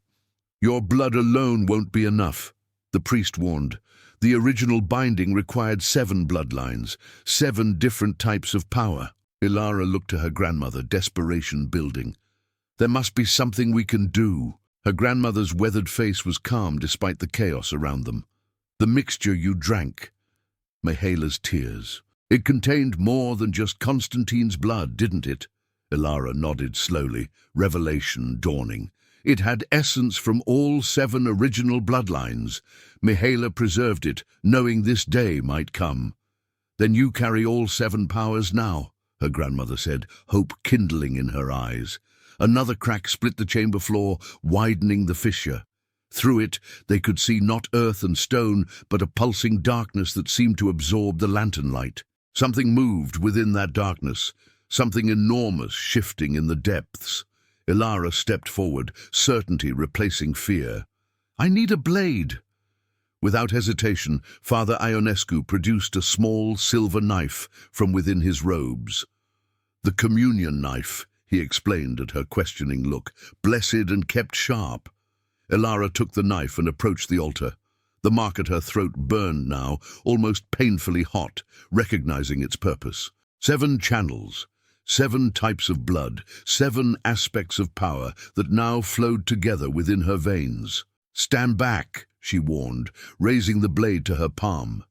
"Your blood alone won't be enough," the priest warned. "The original binding required 7 bloodlines, 7 different types of power." Ilara looked to her grandmother, desperation building. "There must be something we can do." Her grandmother's weathered face was calm despite the chaos around them. "The mixture you drank." Mihaela's tears. "It contained more than just Constantine's blood, didn't it?" Ilara nodded slowly, revelation dawning. "It had essence from all 7 original bloodlines. Mihaela preserved it, knowing this day might come." "Then you carry all 7 powers now," her grandmother said, hope kindling in her eyes. Another crack split the chamber floor, widening the fissure. Through it, they could see not earth and stone, but a pulsing darkness that seemed to absorb the lantern light. Something moved within that darkness, something enormous shifting in the depths. Ilara stepped forward, certainty replacing fear. "I need a blade." Without hesitation, Father Ionescu produced a small silver knife from within his robes. "The communion knife," he explained at her questioning look, "blessed and kept sharp." Ilara took the knife and approached the altar. The mark at her throat burned now, almost painfully hot, recognizing its purpose. 7 channels, 7 types of blood, 7 aspects of power that now flowed together within her veins. "Stand back," she warned, raising the blade to her palm.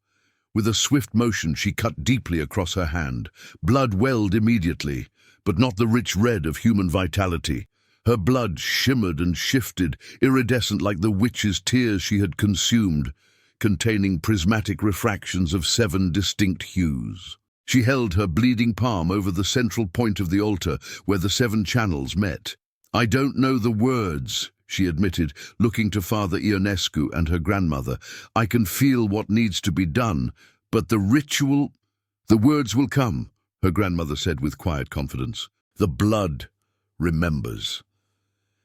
With a swift motion, she cut deeply across her hand. Blood welled immediately, but not the rich red of human vitality. Her blood shimmered and shifted, iridescent like the witch's tears she had consumed, containing prismatic refractions of 7 distinct hues. She held her bleeding palm over the central point of the altar where the 7 channels met. "I don't know the words," she admitted, looking to Father Ionescu and her grandmother. "I can feel what needs to be done, but the ritual—" "The words will come," her grandmother said with quiet confidence. "The blood remembers."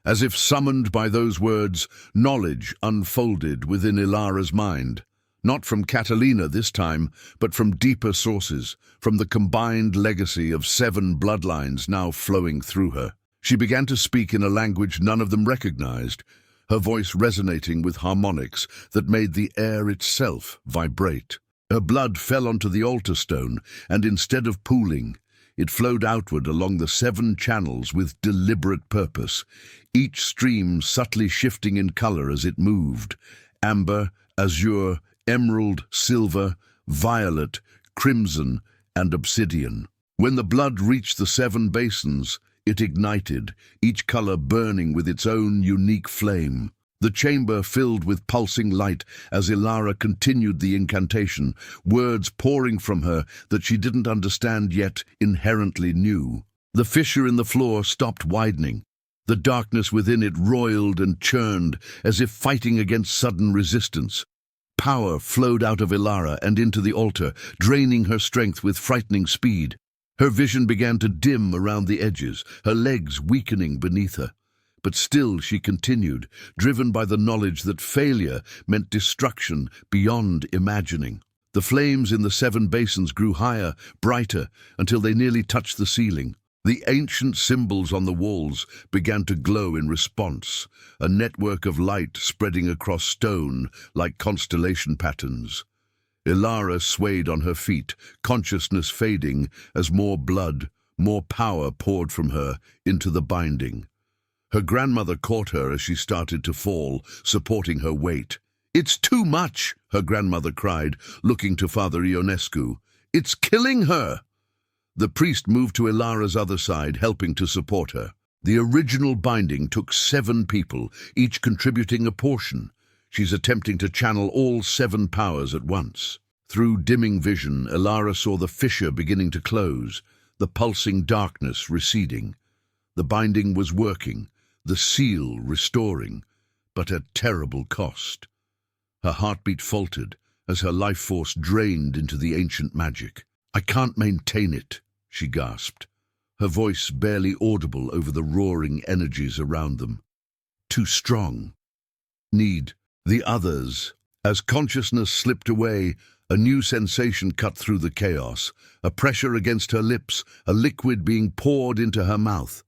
As if summoned by those words, knowledge unfolded within Ilara's mind. Not from Catalina this time, but from deeper sources, from the combined legacy of 7 bloodlines now flowing through her. She began to speak in a language none of them recognized, her voice resonating with harmonics that made the air itself vibrate. Her blood fell onto the altar stone, and instead of pooling, it flowed outward along the 7 channels with deliberate purpose, each stream subtly shifting in color as it moved: amber, azure, emerald, silver, violet, crimson, and obsidian. When the blood reached the 7 basins, it ignited, each color burning with its own unique flame. The chamber filled with pulsing light as Ilara continued the incantation, words pouring from her that she didn't understand yet inherently knew. The fissure in the floor stopped widening. The darkness within it roiled and churned, as if fighting against sudden resistance. Power flowed out of Ilara and into the altar, draining her strength with frightening speed. Her vision began to dim around the edges, her legs weakening beneath her. But still she continued, driven by the knowledge that failure meant destruction beyond imagining. The flames in the 7 basins grew higher, brighter, until they nearly touched the ceiling. The ancient symbols on the walls began to glow in response, a network of light spreading across stone like constellation patterns. Ilara swayed on her feet, consciousness fading as more blood, more power poured from her into the binding. Her grandmother caught her as she started to fall, supporting her weight. "It's too much," her grandmother cried, looking to Father Ionescu. "It's killing her." The priest moved to Ilara's other side, helping to support her. The original binding took 7 people, each contributing a portion. She's attempting to channel all 7 powers at once. Through dimming vision, Ilara saw the fissure beginning to close, the pulsing darkness receding. The binding was working, the seal restoring, but at terrible cost. Her heartbeat faltered as her life force drained into the ancient magic. "I can't maintain it," she gasped, her voice barely audible over the roaring energies around them. "Too strong. Need the others." As consciousness slipped away, a new sensation cut through the chaos, a pressure against her lips, a liquid being poured into her mouth.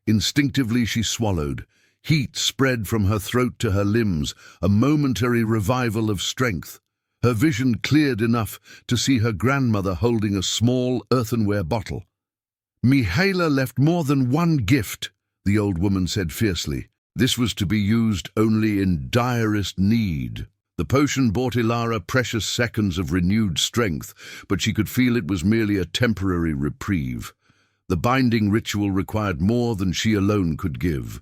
Instinctively she swallowed. Heat spread from her throat to her limbs, a momentary revival of strength. Her vision cleared enough to see her grandmother holding a small earthenware bottle. "Mihaela left more than one gift," the old woman said fiercely. This was to be used only in direst need. The potion brought Ilara precious seconds of renewed strength, but she could feel it was merely a temporary reprieve. The binding ritual required more than she alone could give.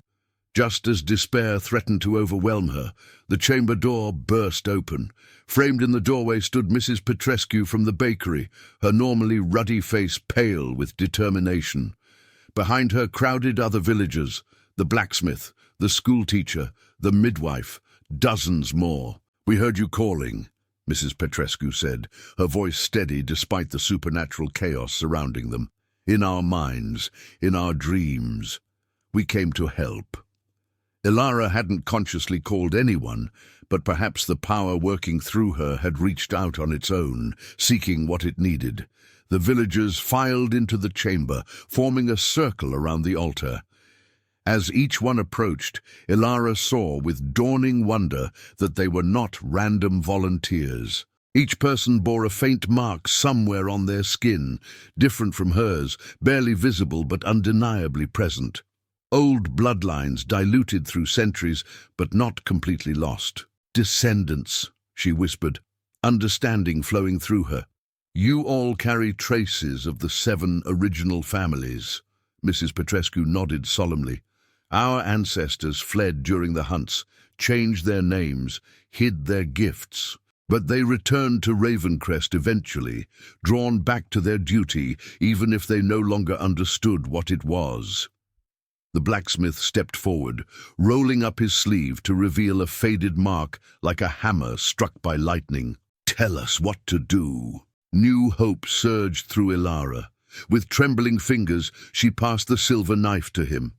Just as despair threatened to overwhelm her, the chamber door burst open. Framed in the doorway stood Mrs. Petrescu from the bakery, her normally ruddy face pale with determination. Behind her crowded other villagers, the blacksmith, the schoolteacher, the midwife, dozens more. "We heard you calling," Mrs. Petrescu said, her voice steady despite the supernatural chaos surrounding them. "In our minds, in our dreams, we came to help." Ilara hadn't consciously called anyone, but perhaps the power working through her had reached out on its own, seeking what it needed. The villagers filed into the chamber, forming a circle around the altar. As each one approached, Ilara saw with dawning wonder that they were not random volunteers. Each person bore a faint mark somewhere on their skin, different from hers, barely visible but undeniably present. Old bloodlines diluted through centuries, but not completely lost. "Descendants," she whispered, understanding flowing through her. "You all carry traces of the 7 original families." Mrs. Petrescu nodded solemnly. "Our ancestors fled during the hunts, changed their names, hid their gifts. But they returned to Ravencrest eventually, drawn back to their duty, even if they no longer understood what it was." The blacksmith stepped forward, rolling up his sleeve to reveal a faded mark like a hammer struck by lightning. "Tell us what to do." New hope surged through Ilara. With trembling fingers, she passed the silver knife to him.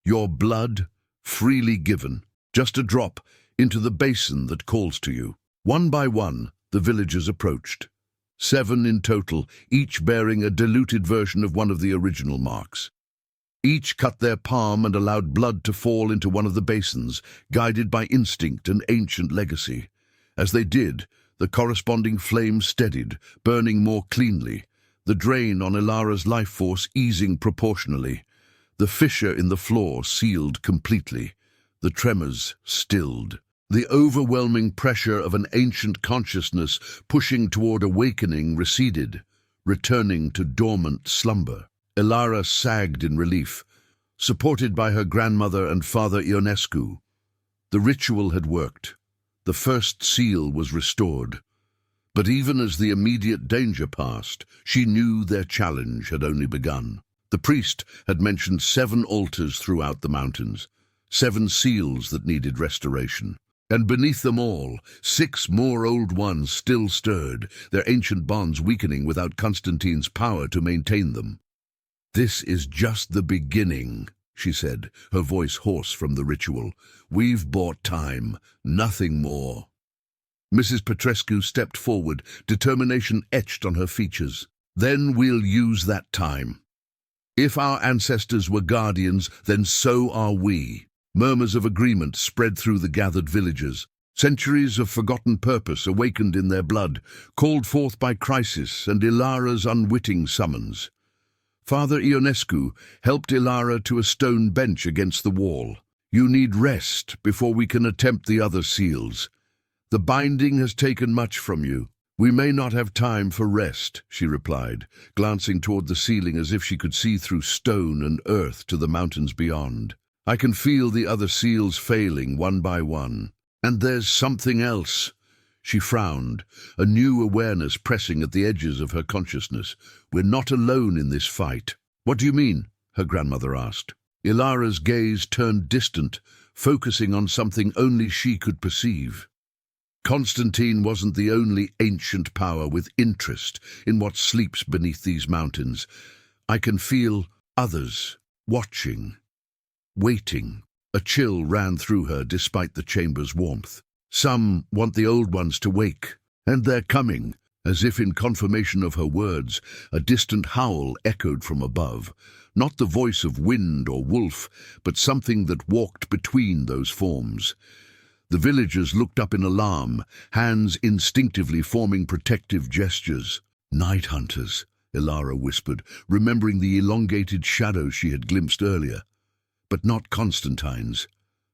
"Your blood, freely given, just a drop, into the basin that calls to you." One by one, the villagers approached. 7 in total, each bearing a diluted version of one of the original marks. Each cut their palm and allowed blood to fall into one of the basins, guided by instinct and ancient legacy. As they did, the corresponding flame steadied, burning more cleanly, the drain on Ilara's life force easing proportionally. The fissure in the floor sealed completely, the tremors stilled. The overwhelming pressure of an ancient consciousness pushing toward awakening receded, returning to dormant slumber. Ilara sagged in relief, supported by her grandmother and Father Ionescu. The ritual had worked. The first seal was restored. But even as the immediate danger passed, she knew their challenge had only begun. The priest had mentioned 7 altars throughout the mountains, 7 seals that needed restoration. And beneath them all, 6 more old ones still stirred, their ancient bonds weakening without Constantine's power to maintain them. "This is just the beginning," she said, her voice hoarse from the ritual. "We've bought time, nothing more." Mrs. Petrescu stepped forward, determination etched on her features. Then we'll use that time. If our ancestors were guardians, then so are we. Murmurs of agreement spread through the gathered villagers. Centuries of forgotten purpose awakened in their blood, called forth by crisis and Ilara's unwitting summons. Father Ionescu helped Ilara to a stone bench against the wall. You need rest before we can attempt the other seals. The binding has taken much from you. We may not have time for rest, she replied, glancing toward the ceiling as if she could see through stone and earth to the mountains beyond. I can feel the other seals failing one by one. And there's something else. She frowned, a new awareness pressing at the edges of her consciousness. We're not alone in this fight. What do you mean? Her grandmother asked. Ilara's gaze turned distant, focusing on something only she could perceive. Constantine wasn't the only ancient power with interest in what sleeps beneath these mountains. I can feel others watching, waiting. A chill ran through her despite the chamber's warmth. Some want the old ones to wake, and they're coming. As if in confirmation of her words, a distant howl echoed from above. Not the voice of wind or wolf, but something that walked between those forms. The villagers looked up in alarm, hands instinctively forming protective gestures. Night hunters, Ilara whispered, remembering the elongated shadows she had glimpsed earlier. But not Constantine's.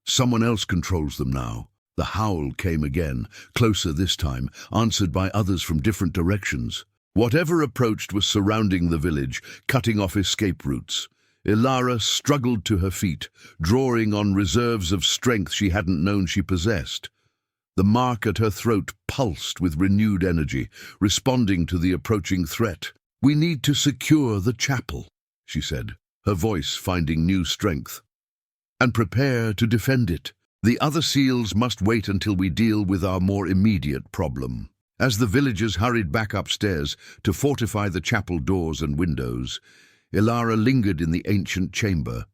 Someone else controls them now. The howl came again, closer this time, answered by others from different directions. Whatever approached was surrounding the village, cutting off escape routes. Ilara struggled to her feet, drawing on reserves of strength she hadn't known she possessed. The mark at her throat pulsed with renewed energy, responding to the approaching threat. "We need to secure the chapel," she said, her voice finding new strength. "And prepare to defend it. The other seals must wait until we deal with our more immediate problem." As the villagers hurried back upstairs to fortify the chapel doors and windows, Ilara lingered in the ancient chamber,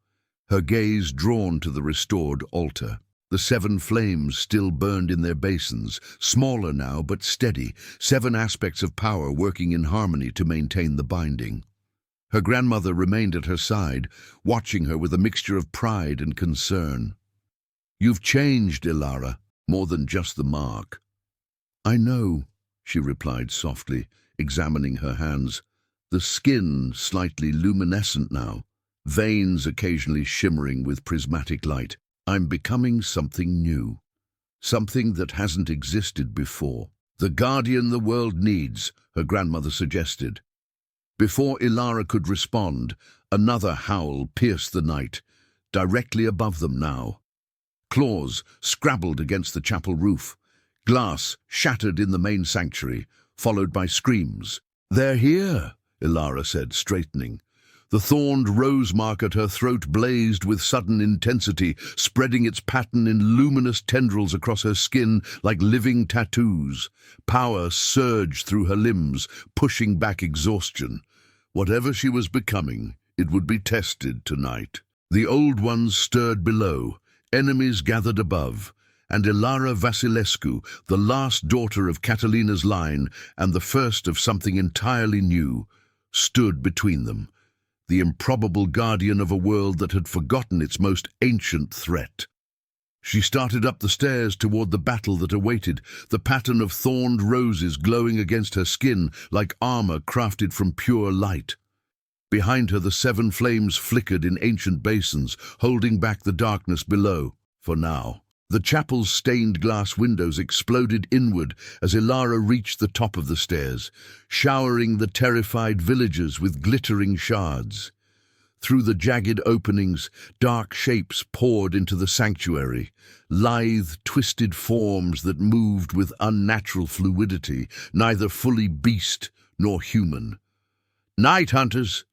her gaze drawn to the restored altar. The 7 flames still burned in their basins, smaller now but steady, 7 aspects of power working in harmony to maintain the binding. Her grandmother remained at her side, watching her with a mixture of pride and concern. "You've changed, Ilara, more than just the mark." "I know," she replied softly, examining her hands. The skin slightly luminescent now, veins occasionally shimmering with prismatic light. "I'm becoming something new, something that hasn't existed before. The guardian the world needs," her grandmother suggested. Before Ilara could respond, another howl pierced the night, directly above them now. Claws scrabbled against the chapel roof. Glass shattered in the main sanctuary, followed by screams. "They're here," Ilara said, straightening. The thorned rose mark at her throat blazed with sudden intensity, spreading its pattern in luminous tendrils across her skin like living tattoos. Power surged through her limbs, pushing back exhaustion. Whatever she was becoming, it would be tested tonight. The old ones stirred below, enemies gathered above, and Ilara Vasilescu, the last daughter of Catalina's line and the first of something entirely new, stood between them, the improbable guardian of a world that had forgotten its most ancient threat. She started up the stairs toward the battle that awaited, the pattern of thorned roses glowing against her skin like armor crafted from pure light. Behind her, the 7 flames flickered in ancient basins, holding back the darkness below, for now. The chapel's stained glass windows exploded inward as Ilara reached the top of the stairs, showering the terrified villagers with glittering shards. Through the jagged openings, dark shapes poured into the sanctuary, lithe, twisted forms that moved with unnatural fluidity, neither fully beast nor human. "Night hunters,"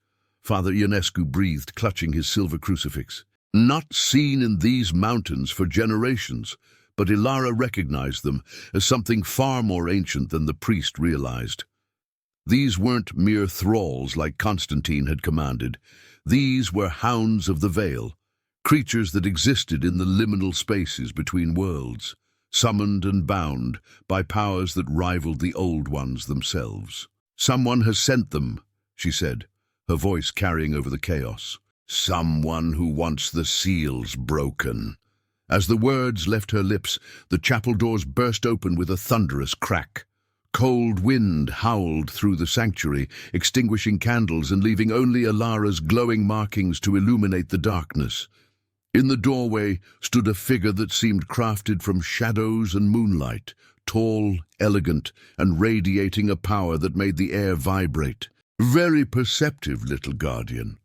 Father Ionescu breathed, clutching his silver crucifix. Not seen in these mountains for generations, but Ilara recognized them as something far more ancient than the priest realized. These weren't mere thralls like Constantine had commanded. These were hounds of the veil, creatures that existed in the liminal spaces between worlds. summoned and bound by powers that rivaled the old ones themselves. "Someone has sent them," she said, her voice carrying over the chaos. "Someone who wants the seals broken." As the words left her lips, the chapel doors burst open with a thunderous crack. Cold wind howled through the sanctuary, extinguishing candles and leaving only Ilara's glowing markings to illuminate the darkness. In the doorway stood a figure that seemed crafted from shadows and moonlight, tall, elegant, and radiating a power that made the air vibrate. "Very perceptive, little guardian."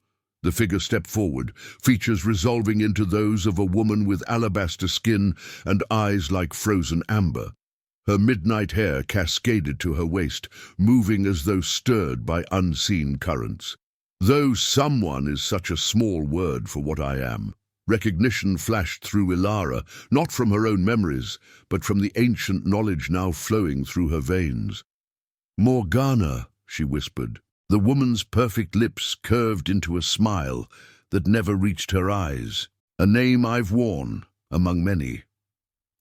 The figure stepped forward, features resolving into those of a woman with alabaster skin and eyes like frozen amber. Her midnight hair cascaded to her waist, moving as though stirred by unseen currents. "Though someone is such a small word for what I am." Recognition flashed through Ilara, not from her own memories, but from the ancient knowledge now flowing through her veins. "Morgana," she whispered. The woman's perfect lips curved into a smile that never reached her eyes. "A name I've worn, among many.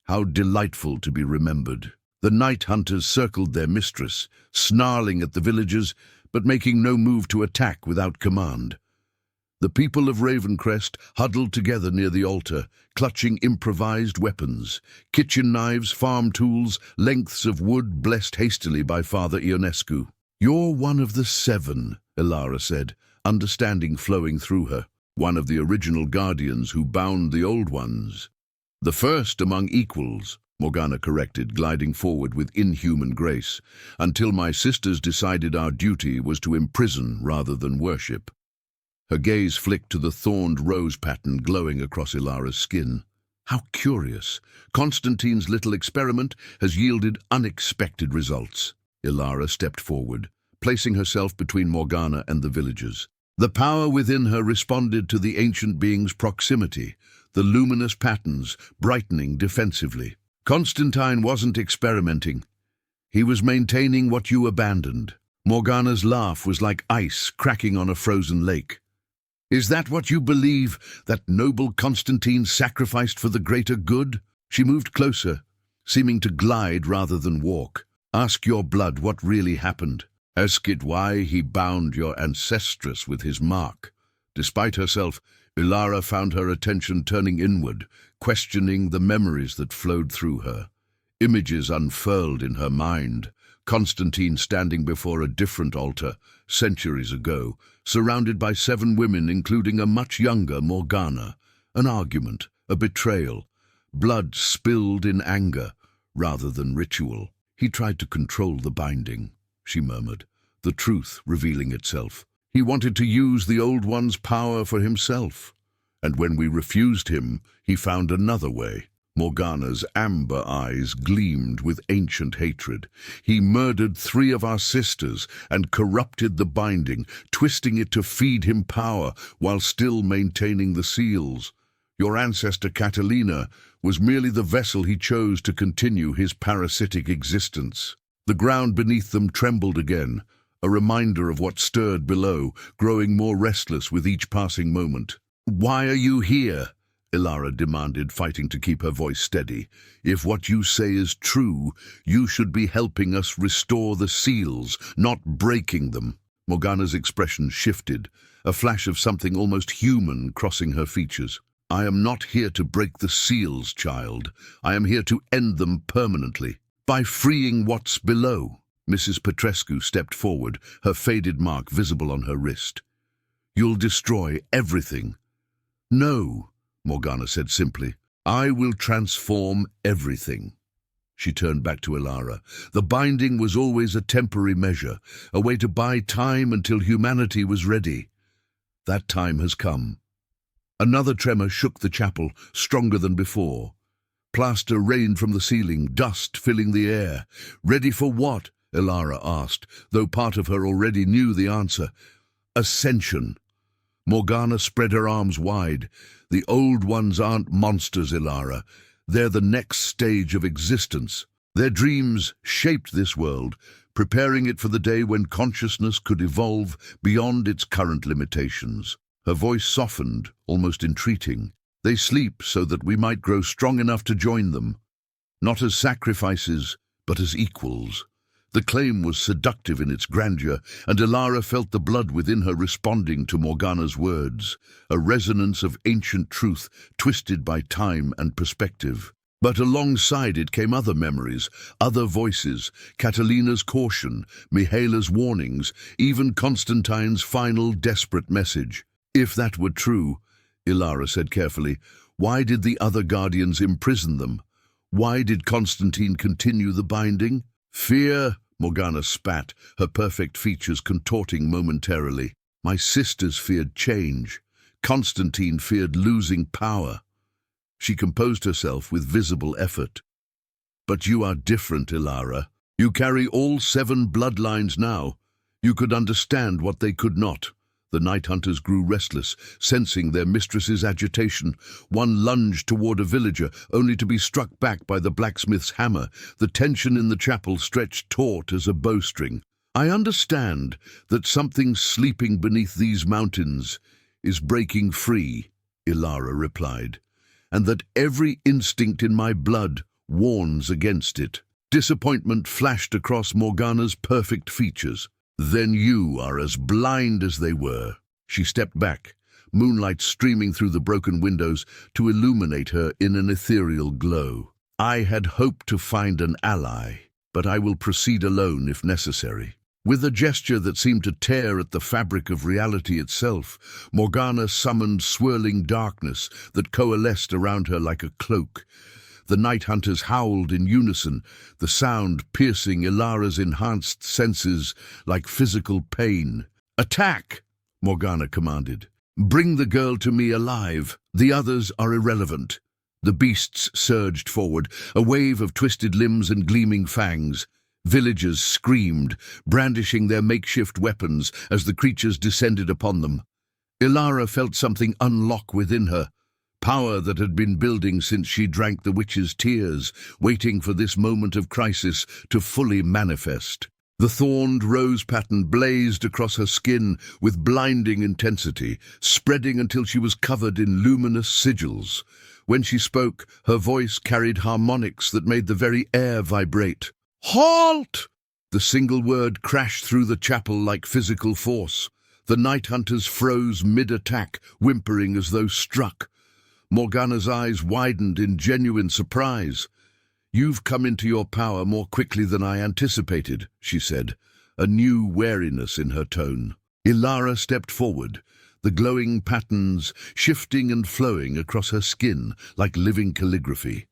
How delightful to be remembered." The night hunters circled their mistress, snarling at the villagers, but making no move to attack without command. The people of Ravencrest huddled together near the altar, clutching improvised weapons, kitchen knives, farm tools, lengths of wood blessed hastily by Father Ionescu. "You're one of the 7, Ilara said, understanding flowing through her. "One of the original guardians who bound the old ones." "The first among equals," Morgana corrected, gliding forward with inhuman grace, "until my sisters decided our duty was to imprison rather than worship." Her gaze flicked to the thorned rose pattern glowing across Ilara's skin. "How curious. Constantine's little experiment has yielded unexpected results." Ilara stepped forward, placing herself between Morgana and the villagers. The power within her responded to the ancient being's proximity, the luminous patterns brightening defensively. "Constantine wasn't experimenting. He was maintaining what you abandoned." Morgana's laugh was like ice cracking on a frozen lake. "Is that what you believe, that noble Constantine sacrificed for the greater good?" She moved closer, seeming to glide rather than walk. "Ask your blood what really happened. Ask it why he bound your ancestress with his mark." Despite herself, Ilara found her attention turning inward, questioning the memories that flowed through her. Images unfurled in her mind. Constantine standing before a different altar, centuries ago, surrounded by 7 women, including a much younger Morgana. An argument, a betrayal, blood spilled in anger rather than ritual. "He tried to control the binding," she murmured, the truth revealing itself. "He wanted to use the old one's power for himself. And when we refused him, he found another way." Morgana's amber eyes gleamed with ancient hatred. "He murdered 3 of our sisters and corrupted the binding, twisting it to feed him power while still maintaining the seals. Your ancestor Catalina was merely the vessel he chose to continue his parasitic existence." The ground beneath them trembled again, a reminder of what stirred below, growing more restless with each passing moment. "Why are you here?" Ilara demanded, fighting to keep her voice steady. "If what you say is true, you should be helping us restore the seals, not breaking them." Morgana's expression shifted, a flash of something almost human crossing her features. "I am not here to break the seals, child. I am here to end them permanently, by freeing what's below." Mrs. Petrescu stepped forward, her faded mark visible on her wrist. "You'll destroy everything." "No," Morgana said simply. "I will transform everything." She turned back to Ilara. "The binding was always a temporary measure, a way to buy time until humanity was ready. That time has come." Another tremor shook the chapel, stronger than before. Plaster rained from the ceiling, dust filling the air. "Ready for what?" Ilara asked, though part of her already knew the answer. "Ascension." Morgana spread her arms wide. "The old ones aren't monsters, Ilara. They're the next stage of existence. Their dreams shaped this world, preparing it for the day when consciousness could evolve beyond its current limitations." Her voice softened, almost entreating. "They sleep so that we might grow strong enough to join them." not as sacrifices, but as equals. The claim was seductive in its grandeur, and Ilara felt the blood within her responding to Morgana's words, a resonance of ancient truth twisted by time and perspective. But alongside it came other memories, other voices, Catalina's caution, Mihaela's warnings, even Constantine's final desperate message. If that were true, Ilara said carefully, why did the other guardians imprison them? Why did Constantine continue the binding? Fear, Morgana spat, her perfect features contorting momentarily. My sisters feared change. Constantine feared losing power. She composed herself with visible effort. But you are different, Ilara. You carry all 7 bloodlines now. You could understand what they could not. The night hunters grew restless, sensing their mistress's agitation. One lunged toward a villager, only to be struck back by the blacksmith's hammer. The tension in the chapel stretched taut as a bowstring. I understand that something sleeping beneath these mountains is breaking free, Ilara replied, and that every instinct in my blood warns against it. Disappointment flashed across Morgana's perfect features. Then you are as blind as they were. She stepped back, moonlight streaming through the broken windows to illuminate her in an ethereal glow. I had hoped to find an ally, but I will proceed alone if necessary. With a gesture that seemed to tear at the fabric of reality itself, Morgana summoned swirling darkness that coalesced around her like a cloak. The night hunters howled in unison, the sound piercing Ilara's enhanced senses like physical pain. Attack, Morgana commanded. Bring the girl to me alive. The others are irrelevant. The beasts surged forward, a wave of twisted limbs and gleaming fangs. Villagers screamed, brandishing their makeshift weapons as the creatures descended upon them. Ilara felt something unlock within her. Power that had been building since she drank the witch's tears, waiting for this moment of crisis to fully manifest. The thorned rose pattern blazed across her skin with blinding intensity, spreading until she was covered in luminous sigils. When she spoke, her voice carried harmonics that made the very air vibrate. "Halt!" The single word crashed through the chapel like physical force. The night hunters froze mid-attack, whimpering as though struck. Morgana's eyes widened in genuine surprise. "You've come into your power more quickly than I anticipated," she said, a new wariness in her tone. Ilara stepped forward, the glowing patterns shifting and flowing across her skin like living calligraphy.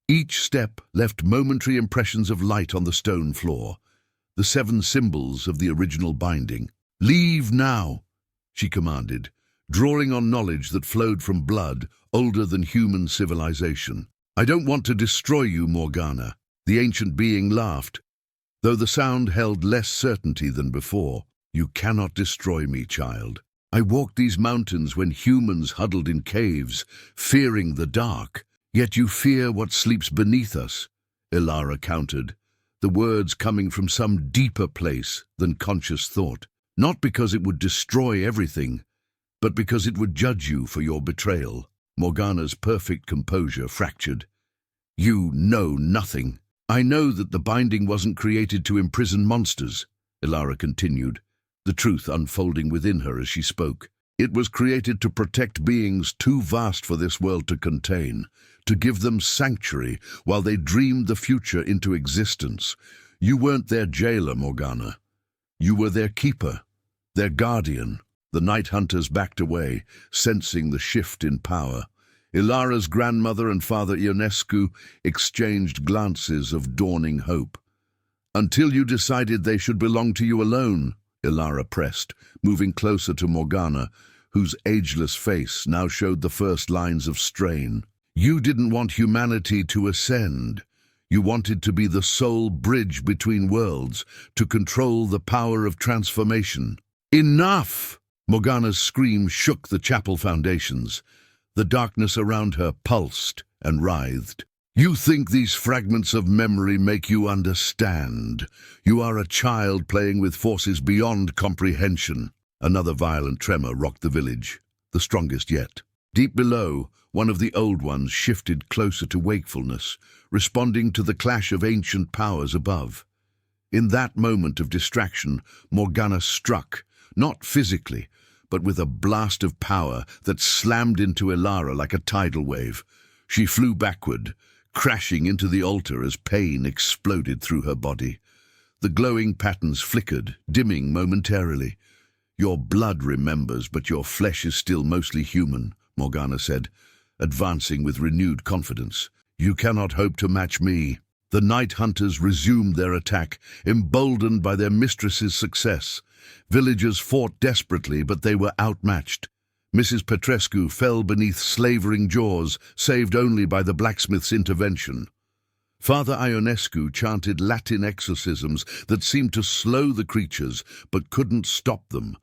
Each step left momentary impressions of light on the stone floor, the 7 symbols of the original binding. "Leave now," she commanded, drawing on knowledge that flowed from blood older than human civilization. "I don't want to destroy you, Morgana." The ancient being laughed, though the sound held less certainty than before. "You cannot destroy me, child. I walked these mountains when humans huddled in caves, fearing the dark. Yet you fear what sleeps beneath us," Ilara countered, the words coming from some deeper place than conscious thought. "Not because it would destroy everything, but because it would judge you for your betrayal." Morgana's perfect composure fractured. "You know nothing." "I know that the binding wasn't created to imprison monsters," Ilara continued, the truth unfolding within her as she spoke. "It was created to protect beings too vast for this world to contain, to give them sanctuary while they dreamed the future into existence. You weren't their jailer, Morgana. You were their keeper, their guardian." The night hunters backed away, sensing the shift in power. Ilara's grandmother and Father Ionescu exchanged glances of dawning hope. "Until you decided they should belong to you alone," Ilara pressed, moving closer to Morgana, whose ageless face now showed the first lines of strain. "You didn't want humanity to ascend. You wanted to be the sole bridge between worlds, to control the power of transformation." "Enough!" Morgana's scream shook the chapel foundations. The darkness around her pulsed and writhed. "You think these fragments of memory make you understand? You are a child playing with forces beyond comprehension." Another violent tremor rocked the village, the strongest yet. Deep below, One of the old ones shifted closer to wakefulness, responding to the clash of ancient powers above. In that moment of distraction, Morgana struck, not physically, but with a blast of power that slammed into Ilara like a tidal wave. She flew backward, crashing into the altar as pain exploded through her body. The glowing patterns flickered, dimming momentarily. "Your blood remembers, but your flesh is still mostly human," Morgana said, advancing with renewed confidence. "You cannot hope to match me." The night hunters resumed their attack, emboldened by their mistress's success. Villagers fought desperately, but they were outmatched. Mrs. Petrescu fell beneath slavering jaws, saved only by the blacksmith's intervention. Father Ionescu chanted Latin exorcisms that seemed to slow the creatures, but couldn't stop them.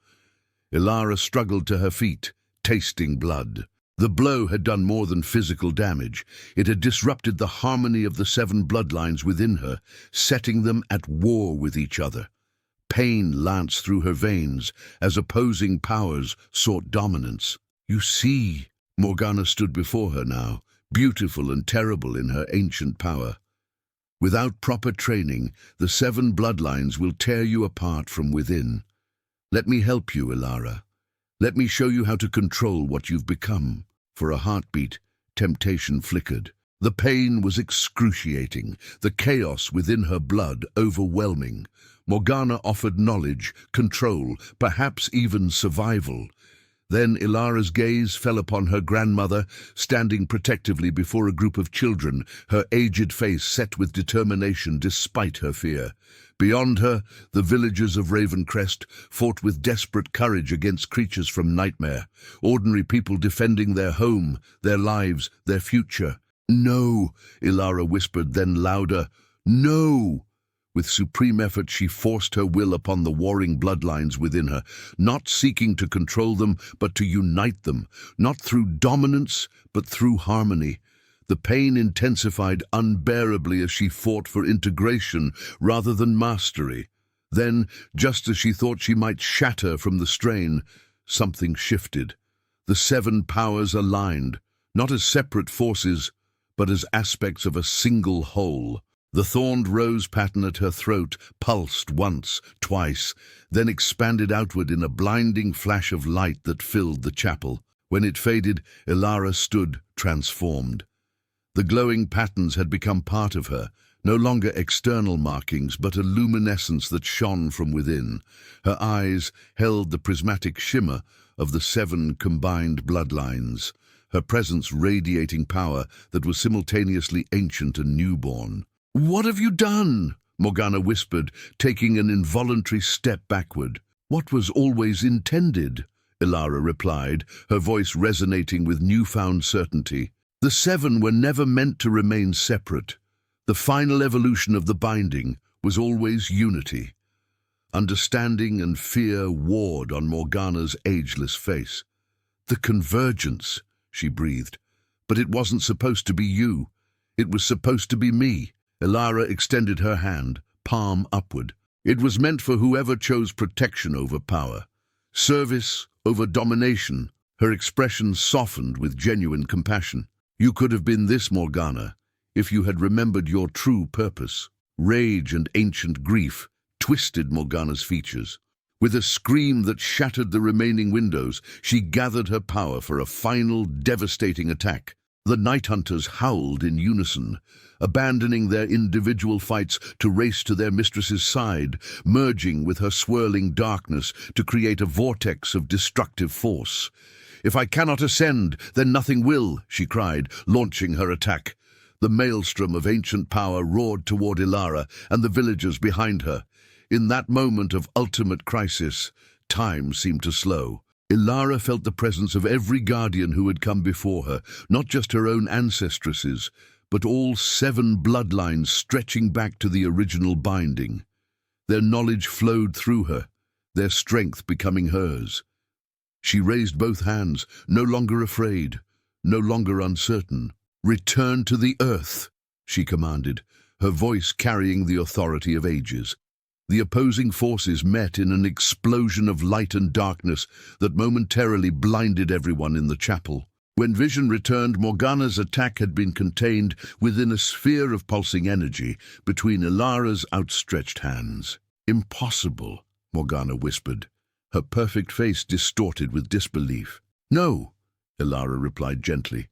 Ilara struggled to her feet, tasting blood. The blow had done more than physical damage. It had disrupted the harmony of the 7 bloodlines within her, setting them at war with each other. Pain lanced through her veins as opposing powers sought dominance. "You see," Morgana stood before her now, beautiful and terrible in her ancient power. "Without proper training, the 7 bloodlines will tear you apart from within. Let me help you, Ilara. Let me show you how to control what you've become." For a heartbeat, temptation flickered. The pain was excruciating, the chaos within her blood overwhelming. Morgana offered knowledge, control, perhaps even survival. Then Ilara's gaze fell upon her grandmother, standing protectively before a group of children, her aged face set with determination despite her fear. Beyond her, the villagers of Ravencrest fought with desperate courage against creatures from nightmare, ordinary people defending their home, their lives, their future. "No," Ilara whispered, then louder, "No!" With supreme effort, she forced her will upon the warring bloodlines within her, not seeking to control them, but to unite them, not through dominance, but through harmony. The pain intensified unbearably as she fought for integration rather than mastery. Then, just as she thought she might shatter from the strain, something shifted. The 7 powers aligned, not as separate forces, but as aspects of a single whole. The thorned rose pattern at her throat pulsed once, twice, then expanded outward in a blinding flash of light that filled the chapel. When it faded, Ilara stood transformed. The glowing patterns had become part of her, no longer external markings, but a luminescence that shone from within. Her eyes held the prismatic shimmer of the 7 combined bloodlines, her presence radiating power that was simultaneously ancient and newborn. "What have you done?" Morgana whispered, taking an involuntary step backward. "What was always intended," Ilara replied, her voice resonating with newfound certainty. "The 7 were never meant to remain separate. The final evolution of the binding was always unity." Understanding and fear warred on Morgana's ageless face. "The convergence," she breathed. "But it wasn't supposed to be you. It was supposed to be me." Ilara extended her hand, palm upward. "It was meant for whoever chose protection over power, service over domination." Her expression softened with genuine compassion. "You could have been this, Morgana, if you had remembered your true purpose." Rage and ancient grief twisted Morgana's features. With a scream that shattered the remaining windows, she gathered her power for a final, devastating attack. The night hunters howled in unison, abandoning their individual fights to race to their mistress's side, merging with her swirling darkness to create a vortex of destructive force. "If I cannot ascend, then nothing will," she cried, launching her attack. The maelstrom of ancient power roared toward Ilara and the villagers behind her. In that moment of ultimate crisis, time seemed to slow. Ilara felt the presence of every guardian who had come before her, not just her own ancestresses, but all 7 bloodlines stretching back to the original binding. Their knowledge flowed through her, their strength becoming hers. She raised both hands, no longer afraid, no longer uncertain. "Return to the earth," she commanded, her voice carrying the authority of ages. The opposing forces met in an explosion of light and darkness that momentarily blinded everyone in the chapel. When vision returned, Morgana's attack had been contained within a sphere of pulsing energy between Ilara's outstretched hands. "Impossible," Morgana whispered, her perfect face distorted with disbelief. "No," Ilara replied gently.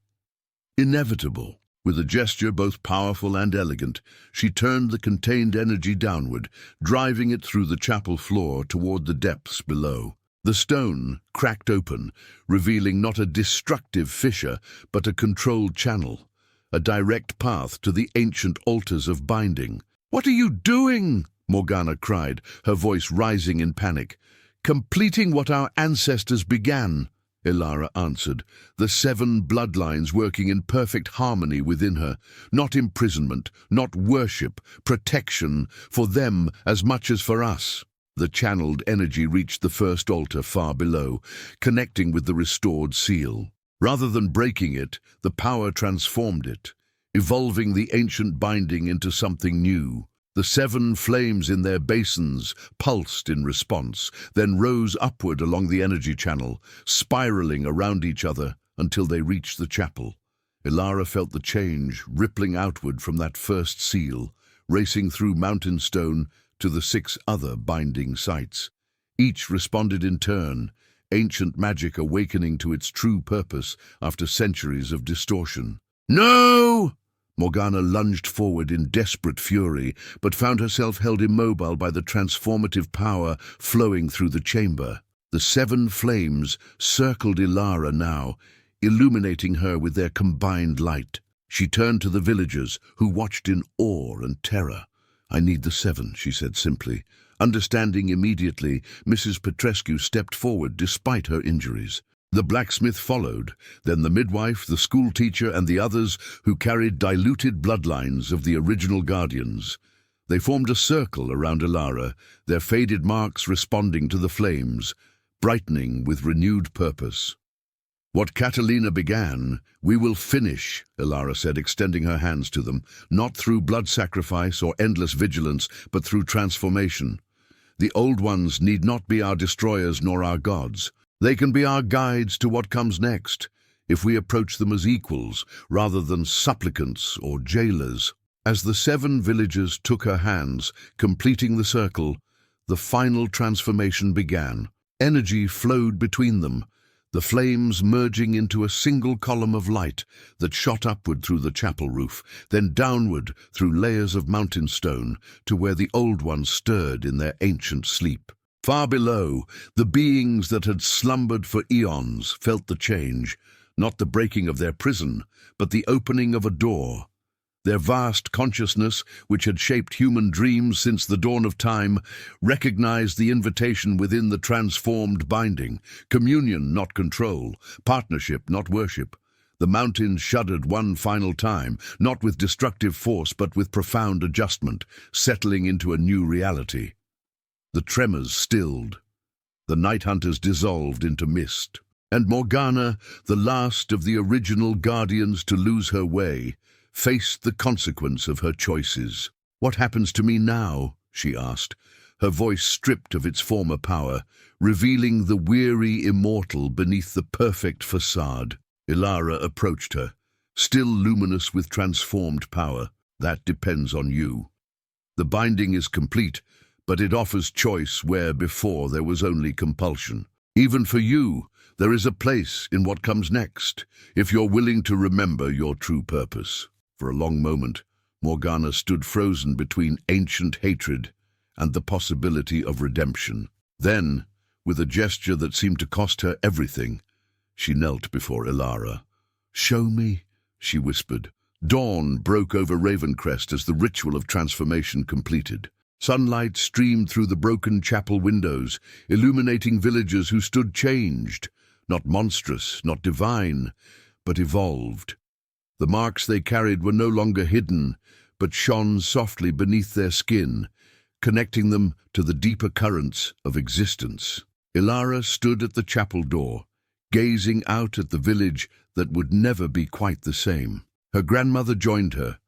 "Inevitable." With a gesture both powerful and elegant, she turned the contained energy downward, driving it through the chapel floor toward the depths below. The stone cracked open, revealing not a destructive fissure, but a controlled channel, a direct path to the ancient altars of binding. "What are you doing?" Morgana cried, her voice rising in panic. "Completing what our ancestors began," Ilara answered, the 7 bloodlines working in perfect harmony within her. Not imprisonment, not worship, protection, for them as much as for us. The channeled energy reached the first altar far below, connecting with the restored seal. Rather than breaking it, the power transformed it, evolving the ancient binding into something new. The 7 flames in their basins pulsed in response, then rose upward along the energy channel, spiraling around each other until they reached the chapel. Ilara felt the change rippling outward from that first seal, racing through mountain stone to the 6 other binding sites. Each responded in turn, ancient magic awakening to its true purpose after centuries of distortion. "No!" Morgana lunged forward in desperate fury, but found herself held immobile by the transformative power flowing through the chamber. The 7 flames circled Ilara now, illuminating her with their combined light. She turned to the villagers, who watched in awe and terror. "I need the 7, she said simply. Understanding immediately, Mrs. Petrescu stepped forward despite her injuries. The blacksmith followed, then the midwife, the school teacher, and the others who carried diluted bloodlines of the original guardians. They formed a circle around Ilara, their faded marks responding to the flames, brightening with renewed purpose. "What Catalina began, we will finish," Ilara said, extending her hands to them, "not through blood sacrifice or endless vigilance, but through transformation. The old ones need not be our destroyers nor our gods. They can be our guides to what comes next, if we approach them as equals, rather than supplicants or jailers." As the 7 villagers took her hands, completing the circle, the final transformation began. Energy flowed between them, the flames merging into a single column of light that shot upward through the chapel roof, then downward through layers of mountain stone to where the old ones stirred in their ancient sleep. Far below, the beings that had slumbered for eons felt the change, not the breaking of their prison, but the opening of a door. Their vast consciousness, which had shaped human dreams since the dawn of time, recognized the invitation within the transformed binding. Communion, not control. Partnership, not worship. The mountains shuddered one final time, not with destructive force, but with profound adjustment, settling into a new reality. The tremors stilled. The night hunters dissolved into mist. And Morgana, the last of the original guardians to lose her way, faced the consequence of her choices. "What happens to me now?" she asked, her voice stripped of its former power, revealing the weary immortal beneath the perfect facade. Ilara approached her, still luminous with transformed power. "That depends on you. The binding is complete, but it offers choice where before there was only compulsion. Even for you, there is a place in what comes next, if you're willing to remember your true purpose." For a long moment, Morgana stood frozen between ancient hatred and the possibility of redemption. Then, with a gesture that seemed to cost her everything, she knelt before Ilara. "Show me," she whispered. Dawn broke over Ravencrest as the ritual of transformation completed. Sunlight streamed through the broken chapel windows, illuminating villagers who stood changed, not monstrous, not divine, but evolved. The marks they carried were no longer hidden, but shone softly beneath their skin, connecting them to the deeper currents of existence. Ilara stood at the chapel door, gazing out at the village that would never be quite the same. Her grandmother joined her,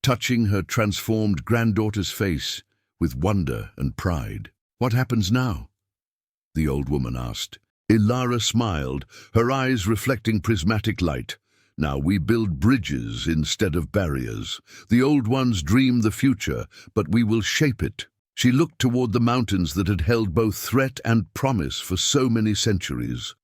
touching her transformed granddaughter's face with wonder and pride. "What happens now?" the old woman asked. Ilara smiled, her eyes reflecting prismatic light. Now we build bridges instead of barriers. The old ones dream the future, but we will shape it. She looked toward the mountains that had held both threat and promise for so many centuries.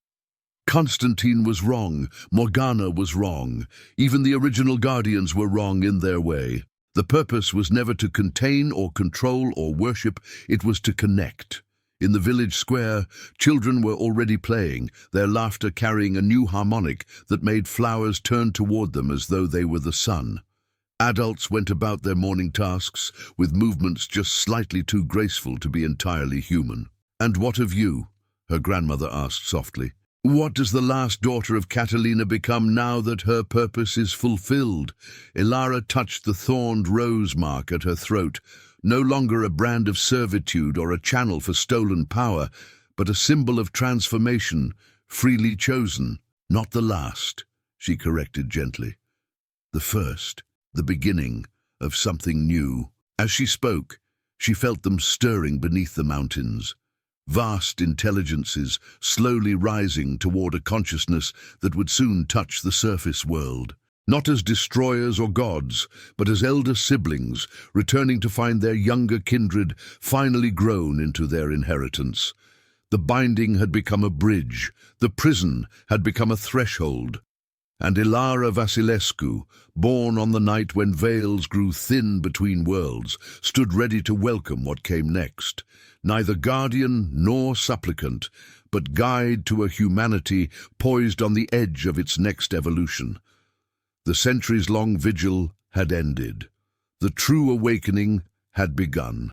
Constantine was wrong, Morgana was wrong. Even the original Guardians were wrong in their way. The purpose was never to contain or control or worship, it was to connect. In the village square, children were already playing, their laughter carrying a new harmonic that made flowers turn toward them as though they were the sun. Adults went about their morning tasks, with movements just slightly too graceful to be entirely human. "And what of you?" her grandmother asked softly. "What does the last daughter of Catalina become now that her purpose is fulfilled?" Ilara touched the thorned rose mark at her throat, no longer a brand of servitude or a channel for stolen power, but a symbol of transformation, freely chosen. "Not the last," she corrected gently. "The first, the beginning of something new." As she spoke, she felt them stirring beneath the mountains. Vast intelligences slowly rising toward a consciousness that would soon touch the surface world. Not as destroyers or gods, but as elder siblings, returning to find their younger kindred finally grown into their inheritance. The binding had become a bridge, the prison had become a threshold. And Ilara Vasilescu, born on the night when veils grew thin between worlds, stood ready to welcome what came next. Neither guardian nor supplicant, but guide to a humanity poised on the edge of its next evolution. The centuries-long vigil had ended. The true awakening had begun.